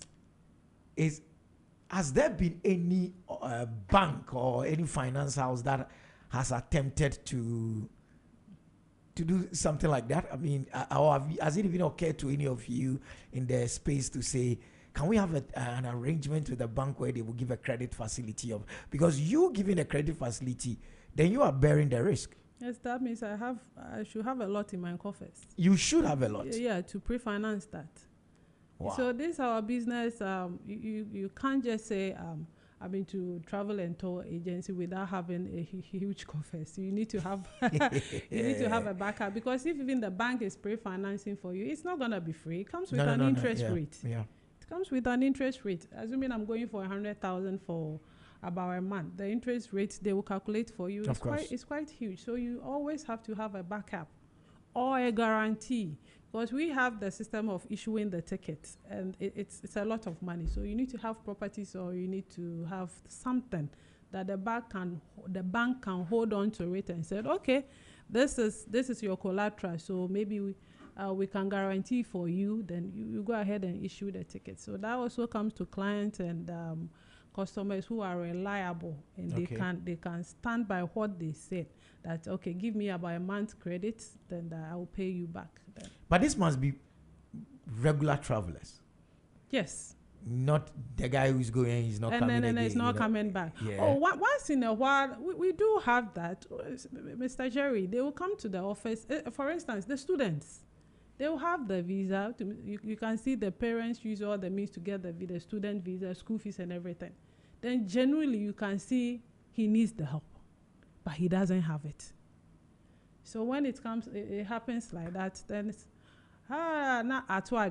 Has there been any bank or any finance house that has attempted to do something like that? I mean, has it even occurred to any of you in the space to say, can we have an arrangement with the bank where they will give a credit facility because you giving a credit facility, then you are bearing the risk. Yes, that means I should have a lot in my coffers. You should have a lot. Yeah, to pre-finance that. Wow. So this is our business. You can't just say I've been to travel and tour agency without having a huge coffers. You need to have a backup, because if even the bank is pre-financing for you, it's not gonna be free. It comes with an interest rate. Yeah. It comes with an interest rate. Assuming I'm going for 100,000 for about a month, the interest rate they will calculate for you. It's quite huge. So you always have to have a backup or a guarantee, because we have the system of issuing the ticket, and it's a lot of money. So you need to have properties, or you need to have something that the bank can hold on to it and say, okay, this is your collateral. So maybe we can guarantee for you. Then you go ahead and issue the ticket. So that also comes to clients and customers who are reliable, and they can stand by what they said. That okay, give me about a month's credit, then I will pay you back. Then. But this must be regular travelers. Yes. Not the guy who's going, he's not coming again. And it's not coming back. Yeah. Oh, once in a while, we do have that. Mr. Jerry, they will come to the office. For instance, the students, they will have the visa. You can see the parents use all the means to get the student visa, school fees and everything. Then generally you can see he needs the help, but he doesn't have it. So when it happens like that, then it's not at all.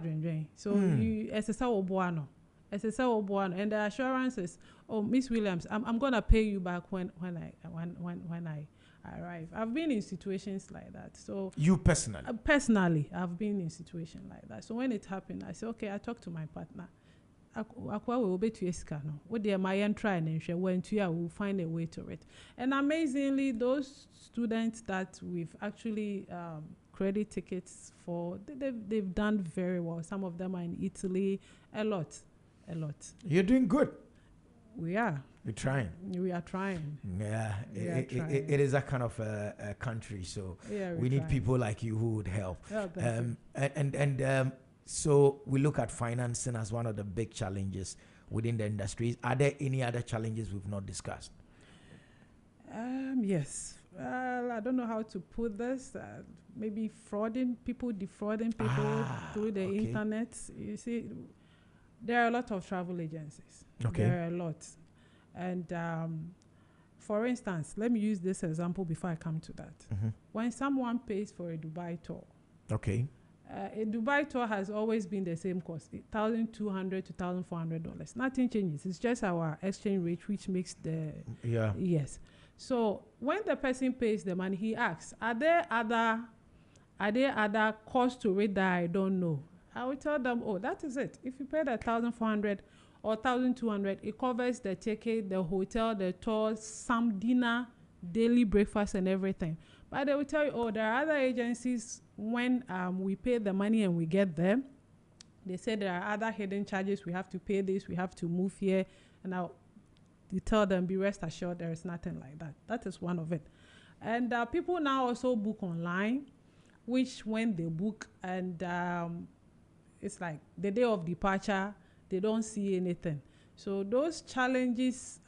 So you SSL Obuano, and the assurance is, oh, Miss Williams, I'm gonna pay you back when I arrive. I've been in situations like that. So you personally? Personally, I've been in situations like that. So when it happened, I said, okay, I talked to my partner. We'll find a way to it. And amazingly, those students that we've actually credit tickets for, they've done very well. Some of them are in Italy. A lot. You're doing good. We are. We're trying. We are trying. Yeah, it is that kind of a country. So we need people like you who would help. So we look at financing as one of the big challenges within the industry. Are there any other challenges we've not discussed? Yes. I don't know how to put this. Maybe defrauding people through the internet. You see, there are a lot of travel agencies. Okay. There are a lot. And for instance, let me use this example before I come to that. When someone pays for a Dubai tour, okay, a Dubai tour has always been the same cost, $1,200 to $1,400. Nothing changes. It's just our exchange rate, which makes the yes. So when the person pays the money, he asks, are there other costs to it that I don't know? I will tell them, oh, that is it. If you paid $1,400 or $1,200, it covers the ticket, the hotel, the tour, some dinner, daily breakfast, and everything. But they will tell you, oh, there are other agencies. When we pay the money and we get there, they say there are other hidden charges. We have to pay this. We have to move here. And now you tell them, be rest assured, there is nothing like that. That is one of it. And people now also book online, which when they book and it's like the day of departure, they don't see anything. So those challenges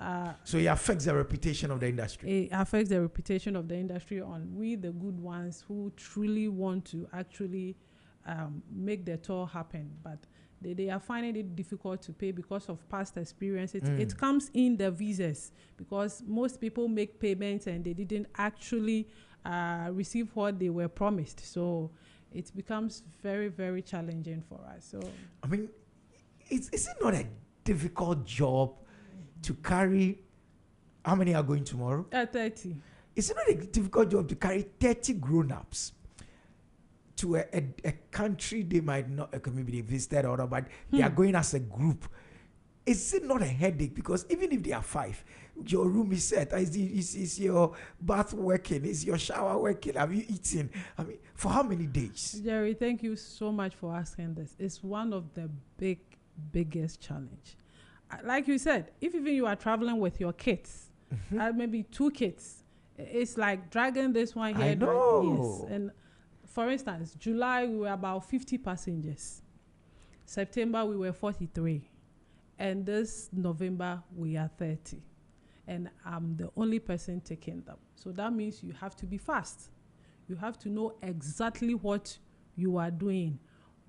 so it affects the reputation of the industry. It affects the reputation of the industry on we, the good ones who truly want to actually make the tour happen. But they are finding it difficult to pay because of past experience. It comes in the visas because most people make payments and they didn't actually receive what they were promised. So it becomes very, very challenging for us. So I mean, is it not a difficult job to carry? How many are going tomorrow? 30. Is it not a difficult job to carry 30 grown-ups to a country they might not, maybe they visited or not, but they are going as a group? Is it not a headache? Because even if they are 5, your room is set, is your bath working, is your shower working, have you eaten? I mean, for how many days? Jerry, thank you so much for asking this. It's one of the biggest challenge. Like you said, if even you are traveling with your kids, maybe 2 kids, it's like dragging this one here. I know. Yes. And for instance, July we were about 50 passengers. September we were 43. And this November we are 30. And I'm the only person taking them. So that means you have to be fast. You have to know exactly what you are doing.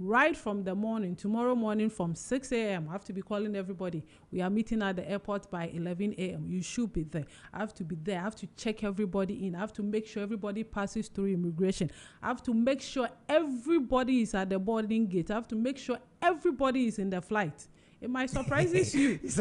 Right from the morning, tomorrow morning from 6 a.m., I have to be calling everybody. We are meeting at the airport by 11 a.m. You should be there. I have to be there. I have to check everybody in. I have to make sure everybody passes through immigration. I have to make sure everybody is at the boarding gate. I have to make sure everybody is in the flight. It might surprise you. It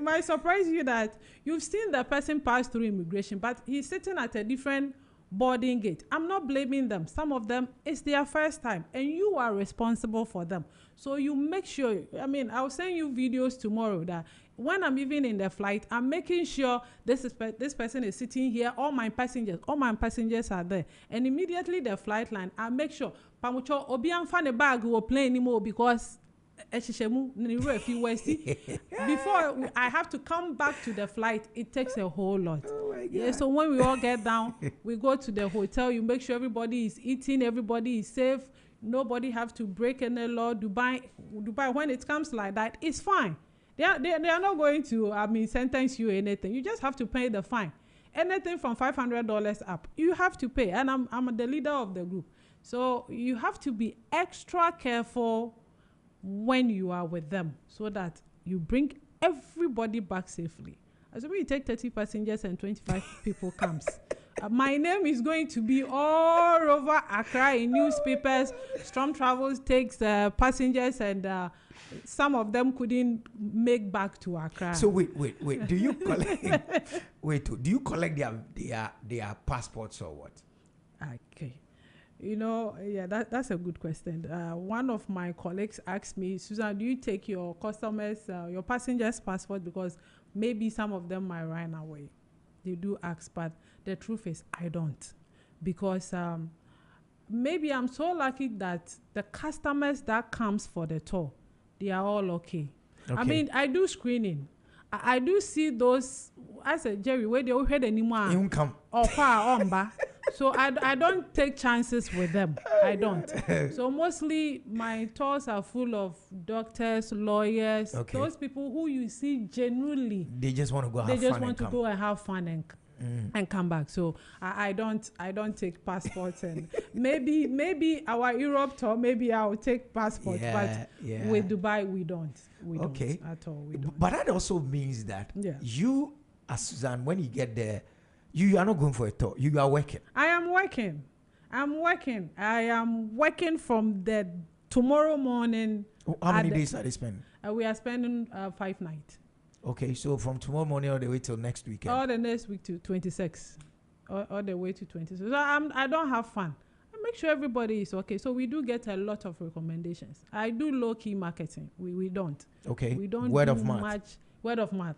might surprise you that you've seen the person pass through immigration, but he's sitting at a different boarding gate. I'm not blaming them. Some of them, it's their first time and you are responsible for them. So you make sure, I mean, I'll send you videos tomorrow that when I'm even in the flight, I'm making sure this person is sitting here, all my passengers are there. And immediately the flight line, I make sure, Pamucho, Obian fan a bag will play anymore because before I have to come back to the flight, it takes a whole lot. Oh my God. Yeah, so when we all get down, we go to the hotel, you make sure everybody is eating, everybody is safe, nobody have to break any law. Dubai, when it comes like that, it's fine. They are not going to sentence you or anything. You just have to pay the fine. Anything from $500 up, you have to pay. And I'm the leader of the group. So you have to be extra careful when you are with them so that you bring everybody back safely. As when you take 30 passengers and 25 people comes, my name is going to be all over Accra in newspapers. Storm Travels takes passengers and some of them couldn't make back to Accra. So wait. Do you collect? Do you collect their passports or what? Okay. That's a good question. One of my colleagues asked me, Susan, do you take your customers, your passengers' passport? Because maybe some of them might run away. They do ask, but the truth is I don't. Because maybe I'm so lucky that the customers that comes for the tour, they are all okay. I mean, I do screening. I do see those, I said, Jerry, where they all head anymore. You come. So I don't take chances with them. I don't. So mostly my tours are full of doctors, lawyers, those people who you see genuinely. They just want to go have fun. They just want to go and have fun and come back. So I don't take passports, and maybe our Europe tour, maybe I'll take passport, but with Dubai we don't at all. We don't. But that also means that Yeah. you, as Suzanne, when you get there, you are not going for a tour. You are working. I am working. I am working from the tomorrow morning. How many days are they spending? We are spending 5 nights. Okay, so from tomorrow morning all the way till next weekend. All the next week to 26. All the way to 26. So I don't have fun. I make sure everybody is okay. So we do get a lot of recommendations. I do low-key marketing. We don't. Okay. We don't word do of mouth. much word of mouth.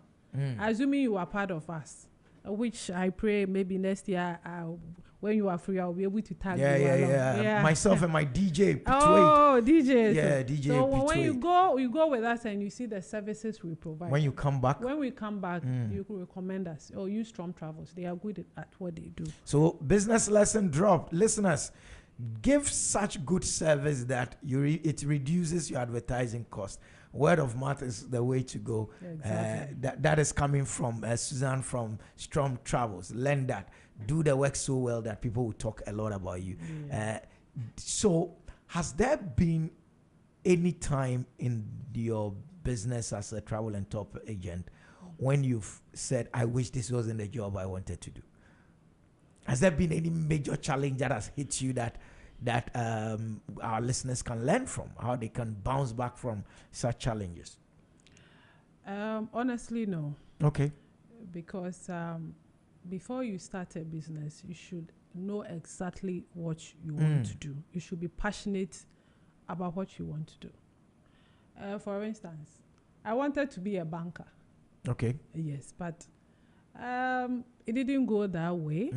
Assuming you are part of us, which I pray maybe next year when you are free, I'll be able to tag you along. Myself and my DJ. Oh, DJ. Yeah, DJ. So when you go with us and you see the services we provide. When you come back. When we come back, you could recommend us or use Storm Travels. They are good at what they do. So business lesson drop. Listeners, give such good service that it reduces your advertising cost. Word of mouth is the way to go. Exactly. That is coming from Suzanne from Storm Travels. Learn that. Do the work so well that people will talk a lot about you. So has there been any time in your business as a travel and top agent when you've said, I wish this wasn't the job I wanted to do? Has there been any major challenge that has hit you that our listeners can learn from, how they can bounce back from such challenges? Honestly, no. Okay. Because before you start a business, you should know exactly what you want to do. You should be passionate about what you want to do. For instance, I wanted to be a banker. Okay. Yes, but it didn't go that way.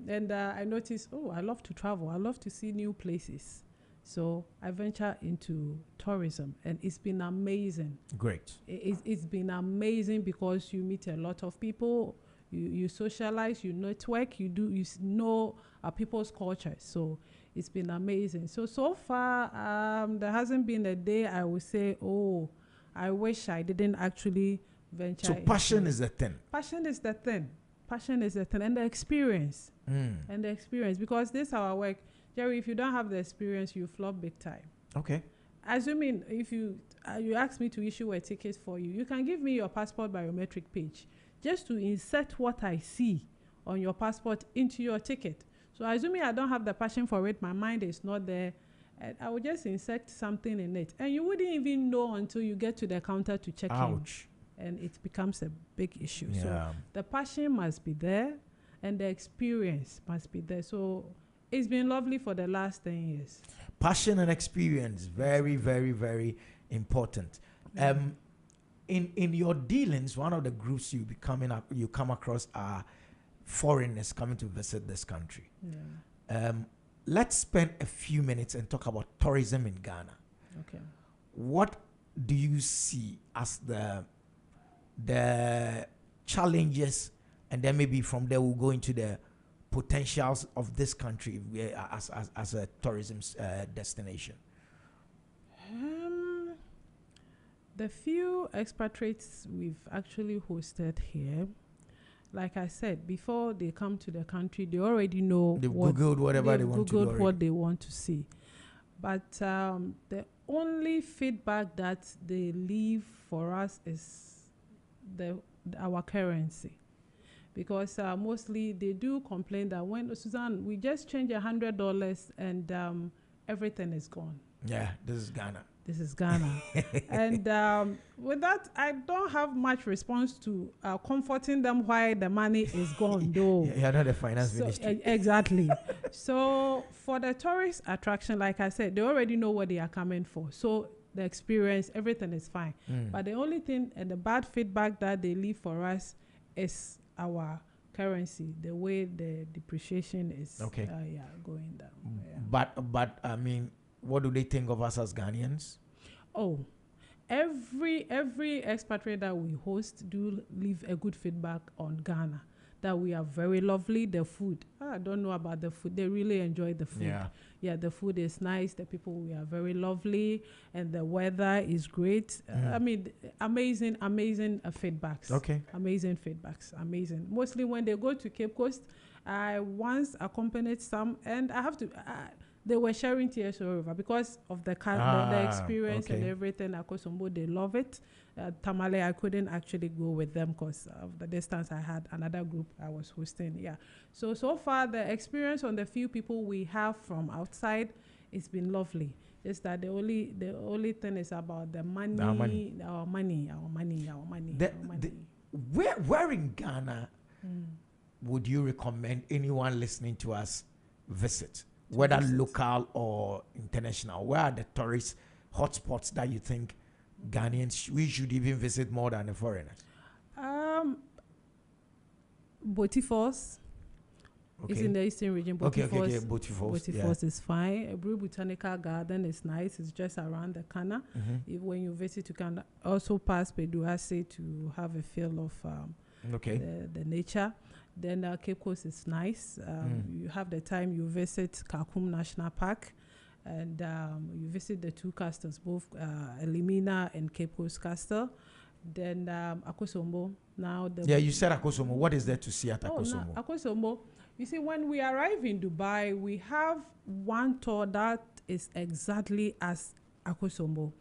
And I noticed, I love to travel. I love to see new places. So I venture into tourism, and it's been amazing. Great. It's been amazing because you meet a lot of people, you socialize, you network, you know people's culture. So it's been amazing. So far, there hasn't been a day I would say, I wish I didn't actually venture. So passion is the thing. Passion is the thing. Passion is the thing, and the experience. And the experience, because this is our work. Jerry, if you don't have the experience, you flop big time. Okay. Assuming if you ask me to issue a ticket for you, you can give me your passport biometric page just to insert what I see on your passport into your ticket. So assuming I don't have the passion for it, my mind is not there, I would just insert something in it. And you wouldn't even know until you get to the counter to check in. And it becomes a big issue. Yeah. So the passion must be there and the experience must be there. So it's been lovely for the last 10 years. Passion and experience, very, very, very important. In your dealings, one of the groups you come across are foreigners coming to visit this country. Yeah. Let's spend a few minutes and talk about tourism in Ghana. Okay. What do you see as the challenges, and then maybe from there we'll go into the potentials of this country as a tourism destination? The few expatriates we've actually hosted here, like I said, before they come to the country, they already know They've Googled whatever they want to do. What they want to see. But the only feedback that they leave for us is our currency. Because mostly they do complain that when, Suzanne, we just change $100 and everything is gone. Yeah, this is Ghana. This is Ghana. And with that, I don't have much response to comforting them why the money is gone, though. You're not the finance ministry. Exactly. So for the tourist attraction, like I said, they already know what they are coming for. So the experience, everything is fine. But the only thing and the bad feedback that they leave for us is our currency, the way the depreciation is going down. Yeah. But I mean, what do they think of us as Ghanaians? Oh, every expatriate that we host do leave a good feedback on Ghana. that we are very lovely. The food, I don't know about the food. They really enjoy the food. Yeah, the food is nice. The people, we are very lovely, and the weather is great. I mean, amazing feedbacks. Okay. Amazing feedbacks. Amazing. Mostly when they go to Cape Coast, I once accompanied some, and I have to. They were sharing tears all over because of the experience and everything. Akosombo, they love it. Tamale, I couldn't actually go with them because of the distance. I had another group I was hosting. Yeah. So far, the experience on the few people we have from outside, it's been lovely. Just that the only thing is about the money, our money. Where in Ghana would you recommend anyone listening to us visit? Whether local or international, where are the tourist hotspots that you think Ghanaians we should even visit more than the foreigners? Boti Falls is in the eastern region. Boti Falls is fine. Brew Botanical Garden is nice. It's just around the corner. When you visit, you can also pass Peduase to have a feel of the nature. Then Cape Coast is nice. You have the time, you visit Kakum National Park, and you visit the two castles, both Elimina and Cape Coast Castle. Then Akosombo. You said Akosombo. What is there to see at Akosombo? Akosombo. You see, when we arrive in Dubai, we have one tour that is exactly as Akosombo.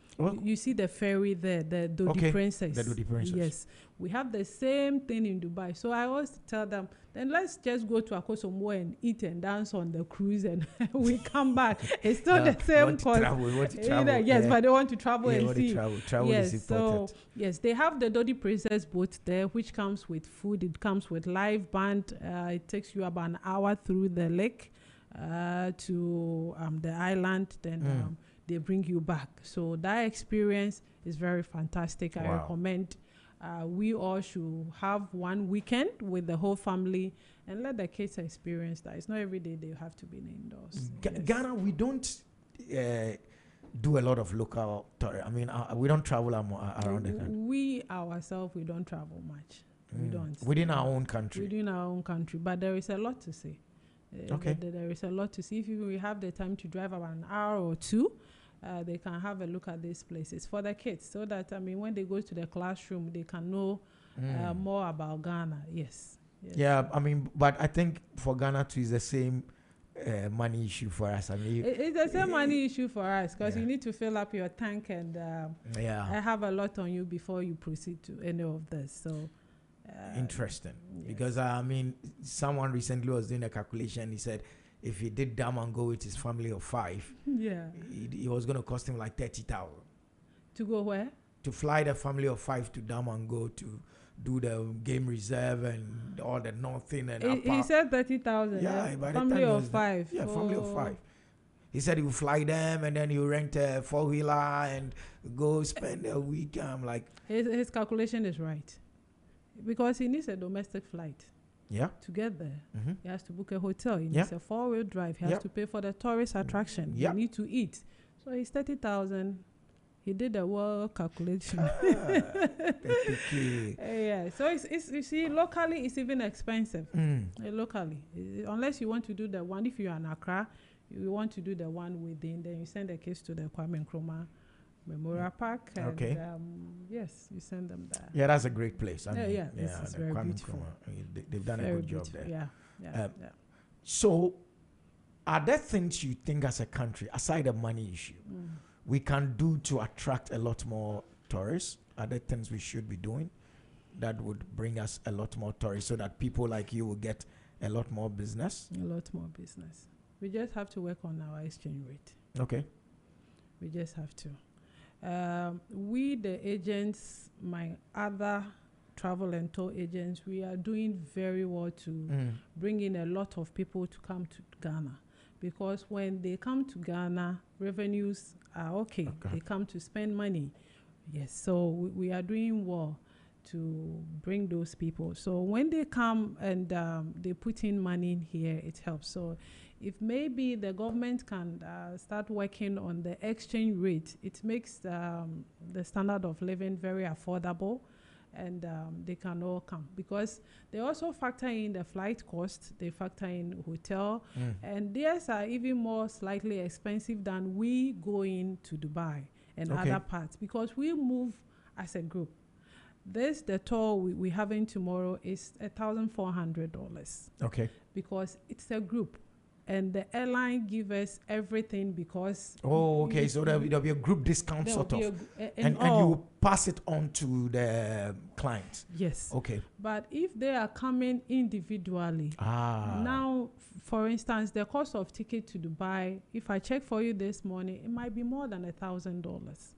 You see the ferry there, the Dodi Princess. The Dodi Princess. Yes. We have the same thing in Dubai. So I always tell them, then let's just go to Akosombo and eat and dance on the cruise and we come back. It's still the same cost. Yes, but they want to travel and see. Travel yes, is important. So, yes, they have the Dodi Princess boat there, which comes with food. It comes with live band. It takes you about an hour through the lake to the island. Then they bring you back. So that experience is very fantastic. I recommend we all should have one weekend with the whole family and let the kids experience that. It's not every day they have to be indoors. Ghana, we don't do a lot of local tourism. I mean, we don't travel around the country. We ourselves, we don't travel much. We don't. Within our own country. Within our own country. But there is a lot to see. There is a lot to see. If we have the time to drive about an hour or two, they can have a look at these places for the kids so that, when they go to the classroom, they can know more about Ghana. Yes. Yeah, but I think for Ghana too is the same money issue for us. It's the same money issue for us because you need to fill up your tank and I have a lot on you before you proceed to any of this. So interesting. Yes. Because someone recently was doing a calculation. He said if he did Damango with his family of 5, it was going to cost him like 30,000. To go where? To fly the family of 5 to Damango to do the game reserve and all the northing and he said 30,000. Yeah, family of 5. Yeah, family of 5. He said he would fly them and then he would rent a 4-wheeler and go spend a week. I'm like, his calculation is right because he needs a domestic flight. To get there, he has to book a hotel. He needs a 4-wheel drive. He has to pay for the tourist attraction. He needs to eat. So he's 30,000. He did the world calculation. So it's you see, locally it's even expensive. Locally, unless you want to do the one, if you're in Accra, you want to do the one within, then you send the kids to the Kwame Nkrumah Memorial Park. And, yes, you send them there. Yeah, that's a great place. It's very beautiful. They've done a good job there. Yeah. So, are there things you think as a country, aside the money issue, we can do to attract a lot more tourists? Are there things we should be doing that would bring us a lot more tourists so that people like you will get a lot more business? A lot more business. We just have to work on our exchange rate. Okay. We just have to. We, the agents, my other travel and tour agents, we are doing very well to bring in a lot of people to come to Ghana. Because when they come to Ghana, revenues are okay. They come to spend money. Yes, so we are doing well to bring those people. So when they come and they put in money in here, it helps. So if maybe the government can start working on the exchange rate, it makes the standard of living very affordable. and they can all come, because they also factor in the flight cost, they factor in hotel, and theirs are even more slightly expensive than we going to Dubai and Okay. other parts, because we move as a group. The tour we having tomorrow is $1,400 Okay. because it's a group, and the airline give us everything because. Oh, okay. So there'll be a group discount There sort will be of, and and you all. pass it on to the clients. Yes. Okay. But if they are coming individually, now, for instance, the cost of ticket to Dubai, if I check for you this morning, it might be more than $1,000.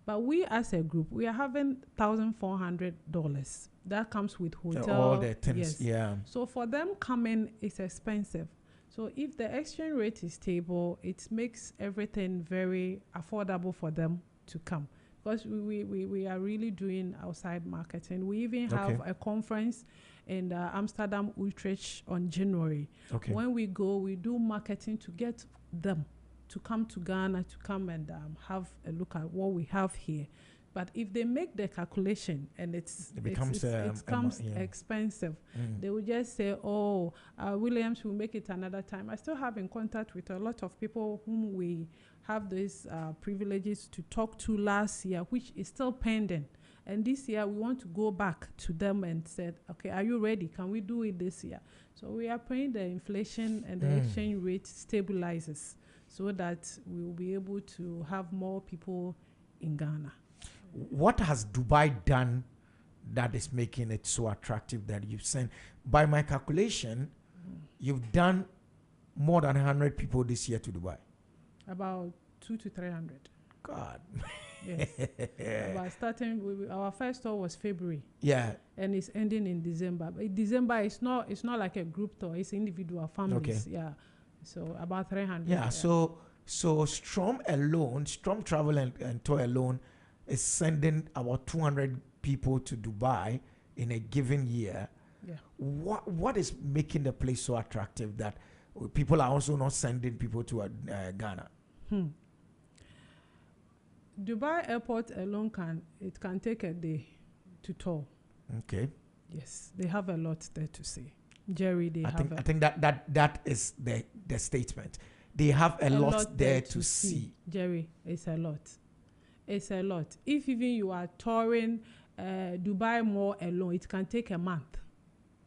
But we as a group, we are having $1,400. That comes with hotel. All the things, Yes. yeah. So for them coming, it's expensive. So if the exchange rate is stable, it makes everything very affordable for them to come. Because we are really doing outside marketing. We even have a conference in Amsterdam, Utrecht on January. Okay. When we go, we do marketing to get them to come to Ghana, to come and have a look at what we have here. But if they make the calculation and it becomes expensive, they will just say, oh, Williams will make it another time. I still have in contact with a lot of people whom we have these privileges to talk to last year, which is still pending. And this year we want to go back to them and said, okay, are you ready? Can we do it this year? So we are praying the inflation and the exchange rate stabilizes so that we will be able to have more people in Ghana. What has Dubai done that is making it so attractive that you've sent? By my calculation, you've done more than 100 people this year to Dubai. About 200 to 300. God. Yes. But starting, our first tour was February. Yeah. And it's ending in December. But December, it's not like a group tour. It's individual families. Okay. Yeah. So about 300. Yeah. So Strom Travel and Tour alone is sending about 200 people to Dubai in a given year. Yeah. What is making the place so attractive that people are also not sending people to Ghana? Dubai airport alone can take a day to tour. Okay. Yes, they have a lot there to see. Jerry, I think that is the statement. They have a lot there to see. Jerry, it's a lot. It's a lot. If even you are touring Dubai Mall alone, it can take a month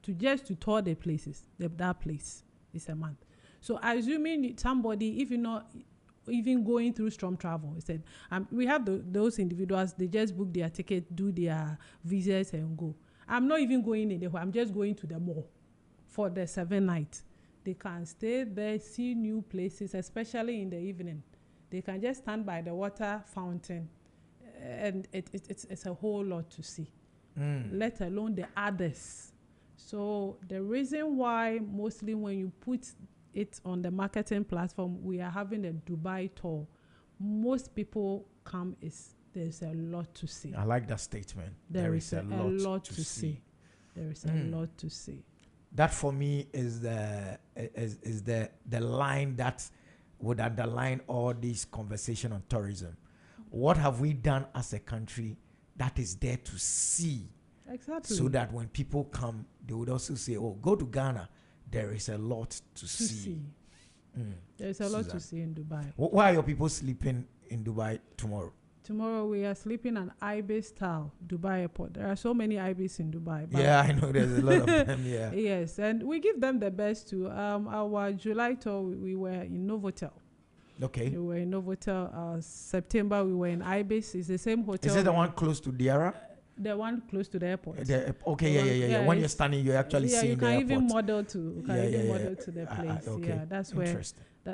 to tour the places. That place is a month. So assuming somebody, if you're not even going through Storm Travel, he said, we have those individuals, they just book their ticket, do their visas and go. I'm not even going anywhere. I'm just going to the mall for the 7 nights. They can stay there, see new places, especially in the evening. They can just stand by the water fountain, and it's a whole lot to see, let alone the others. So the reason why mostly when you put it on the marketing platform, we are having a Dubai tour, most people come there's a lot to see. I like that statement. There is a lot to see. There is a lot to see. That for me is the line that would underline all this conversation on tourism. What have we done as a country that is there to see? Exactly. So that when people come, they would also say, oh, go to Ghana. There is a lot to see. There is a lot to see in Dubai. Why are your people sleeping in Dubai tomorrow? Tomorrow we are sleeping at Ibis style Dubai airport. There are so many Ibis in Dubai. Yeah, I know there's a lot of them. Yeah. Yes, and we give them the best too. Our July tour we were in Novotel. Okay. We were in Novotel. September we were in Ibis. It's the same hotel. Is it the one close to Diara? The one close to the airport. Yeah. When you're standing, you're actually seeing the airport. You can even model to the place. Okay. Yeah,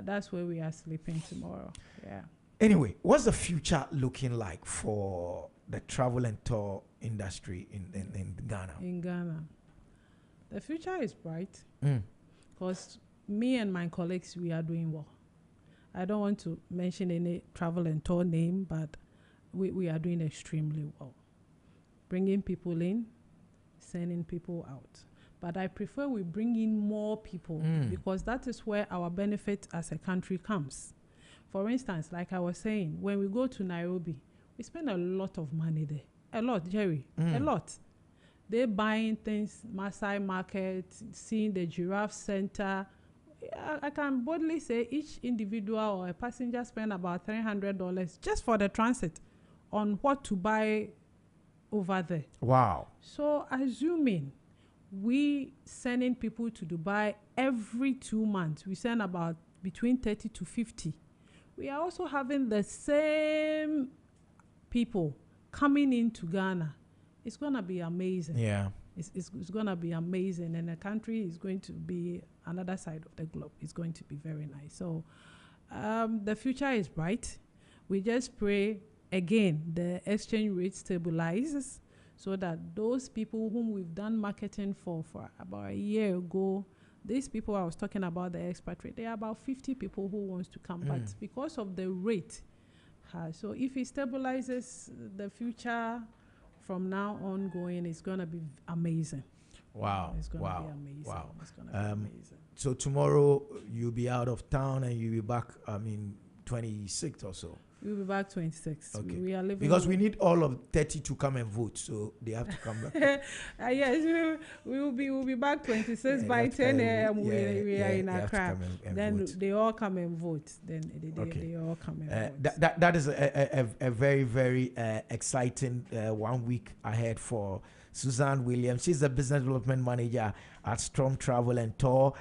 that's where we are sleeping tomorrow. Yeah. Anyway, what's the future looking like for the travel and tour industry in Ghana? In Ghana, the future is bright because me and my colleagues, we are doing well. I don't want to mention any travel and tour name, but we are doing extremely well. Bringing people in, sending people out. But I prefer we bring in more people because that is where our benefit as a country comes. For instance, like I was saying, when we go to Nairobi, we spend a lot of money there. A lot, Jerry. A lot. They buying things, Maasai Market, seeing the Giraffe Center. I can boldly say each individual or a passenger spend about $300 just for the transit on what to buy over there. Wow. So assuming we sending people to Dubai every 2 months, we send about between 30 to 50. We are also having the same people coming into Ghana. It's going to be amazing. Yeah. It's going to be amazing. And the country is going to be another side of the globe. It's going to be very nice. So the future is bright. We just pray, again, the exchange rate stabilizes so that those people whom we've done marketing for about a year ago, these people I was talking about, the expatriate, there are about 50 people who wants to come. But because of the rate, so if it stabilizes, the future from now on going is going to be amazing. Wow. It's going to be amazing. Wow. It's going to be amazing. So tomorrow you'll be out of town and you'll be back, 26th or so. We'll be back 26th. Okay. We are living because we need all of 30 to come and vote, so they have to come back. Yes, we'll be back 26th by 10 a.m. We are in Accra. Then vote. They all come and vote. Then they all come and vote. That is a very, very exciting 1 week ahead for Suzanne Williams. She's the business development manager at Storm Travel and Tour.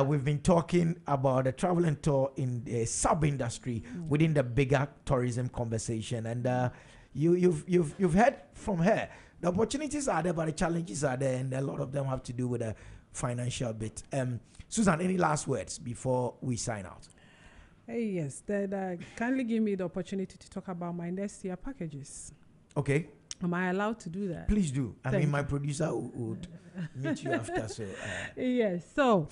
We've been talking about the travel and tour in the sub-industry within the bigger tourism conversation. And you've heard from her. The opportunities are there, but the challenges are there, and a lot of them have to do with the financial bit. Suzanne, any last words before we sign out? Yes, kindly give me the opportunity to talk about my next year packages. Okay. Am I allowed to do that? Please do. My producer would meet you after. So yes. So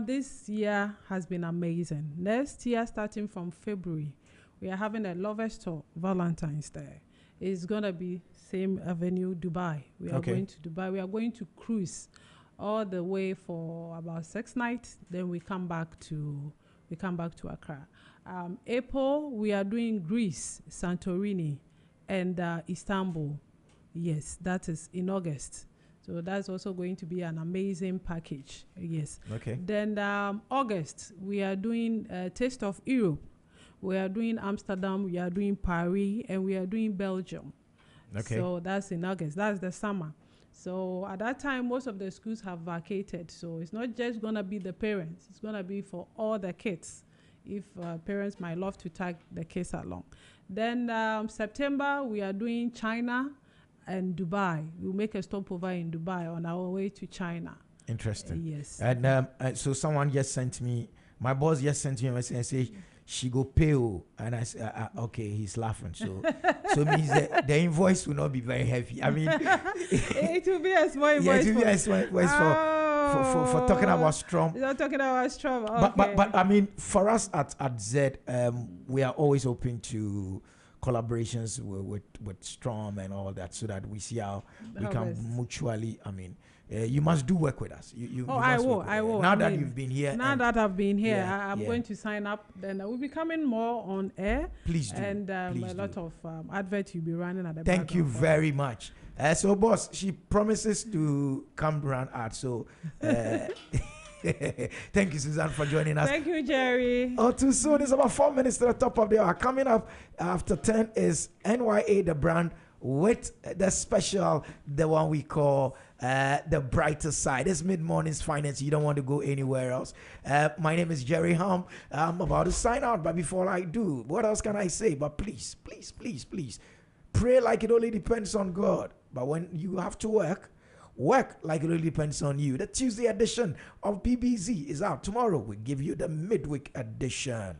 this year has been amazing. Next year, starting from February, we are having a Lovers Tour, Valentine's Day. It's gonna be same avenue, Dubai. We are going to Dubai. We are going to cruise all the way for about 6 nights. Then we come back to Accra. April, we are doing Greece, Santorini, and Istanbul. Yes, that is in August. So that's also going to be an amazing package. Yes. Okay. Then August, we are doing Taste of Europe. We are doing Amsterdam, we are doing Paris, and we are doing Belgium. Okay. So that's in August. That's the summer. So at that time, most of the schools have vacated. So it's not just going to be the parents. It's going to be for all the kids, if parents might love to tag the kids along. Then September, we are doing China and Dubai. We'll make a stopover in Dubai on our way to China. Interesting. Yes. And so someone just sent me, my boss just sent me a message and say, she go pay. And I said, okay, he's laughing. So means that the invoice will not be very heavy. I mean, it will be a small invoice. Yeah, it will be a small invoice for talking about Strom. You're talking about Strom. Okay. But I mean, for us at Zed, we are always open to collaborations with Strom and all that, so that we see how we can mutually. I mean, you must do work with us. I will. Now that you've been here. Now that I've been here, I'm going to sign up. Then we'll be coming more on air. Please do. And Please a lot of adverts you'll be running at the Thank you very much. So, boss, she promises to come around art. So, thank you, Suzanne, for joining us. Thank you, Jerry. Oh, too soon. It's about 4 minutes to the top of the hour. Coming up after 10 is NYA, the brand, with the special, the one we call the brighter side. It's mid-morning's finance. You don't want to go anywhere else. My name is Jerry Hum. I'm about to sign out, but before I do, what else can I say? But please, please, please, please, pray like it only depends on God. But when you have to work like it only depends on you. The Tuesday edition of PBZ is out. Tomorrow we give you the midweek edition.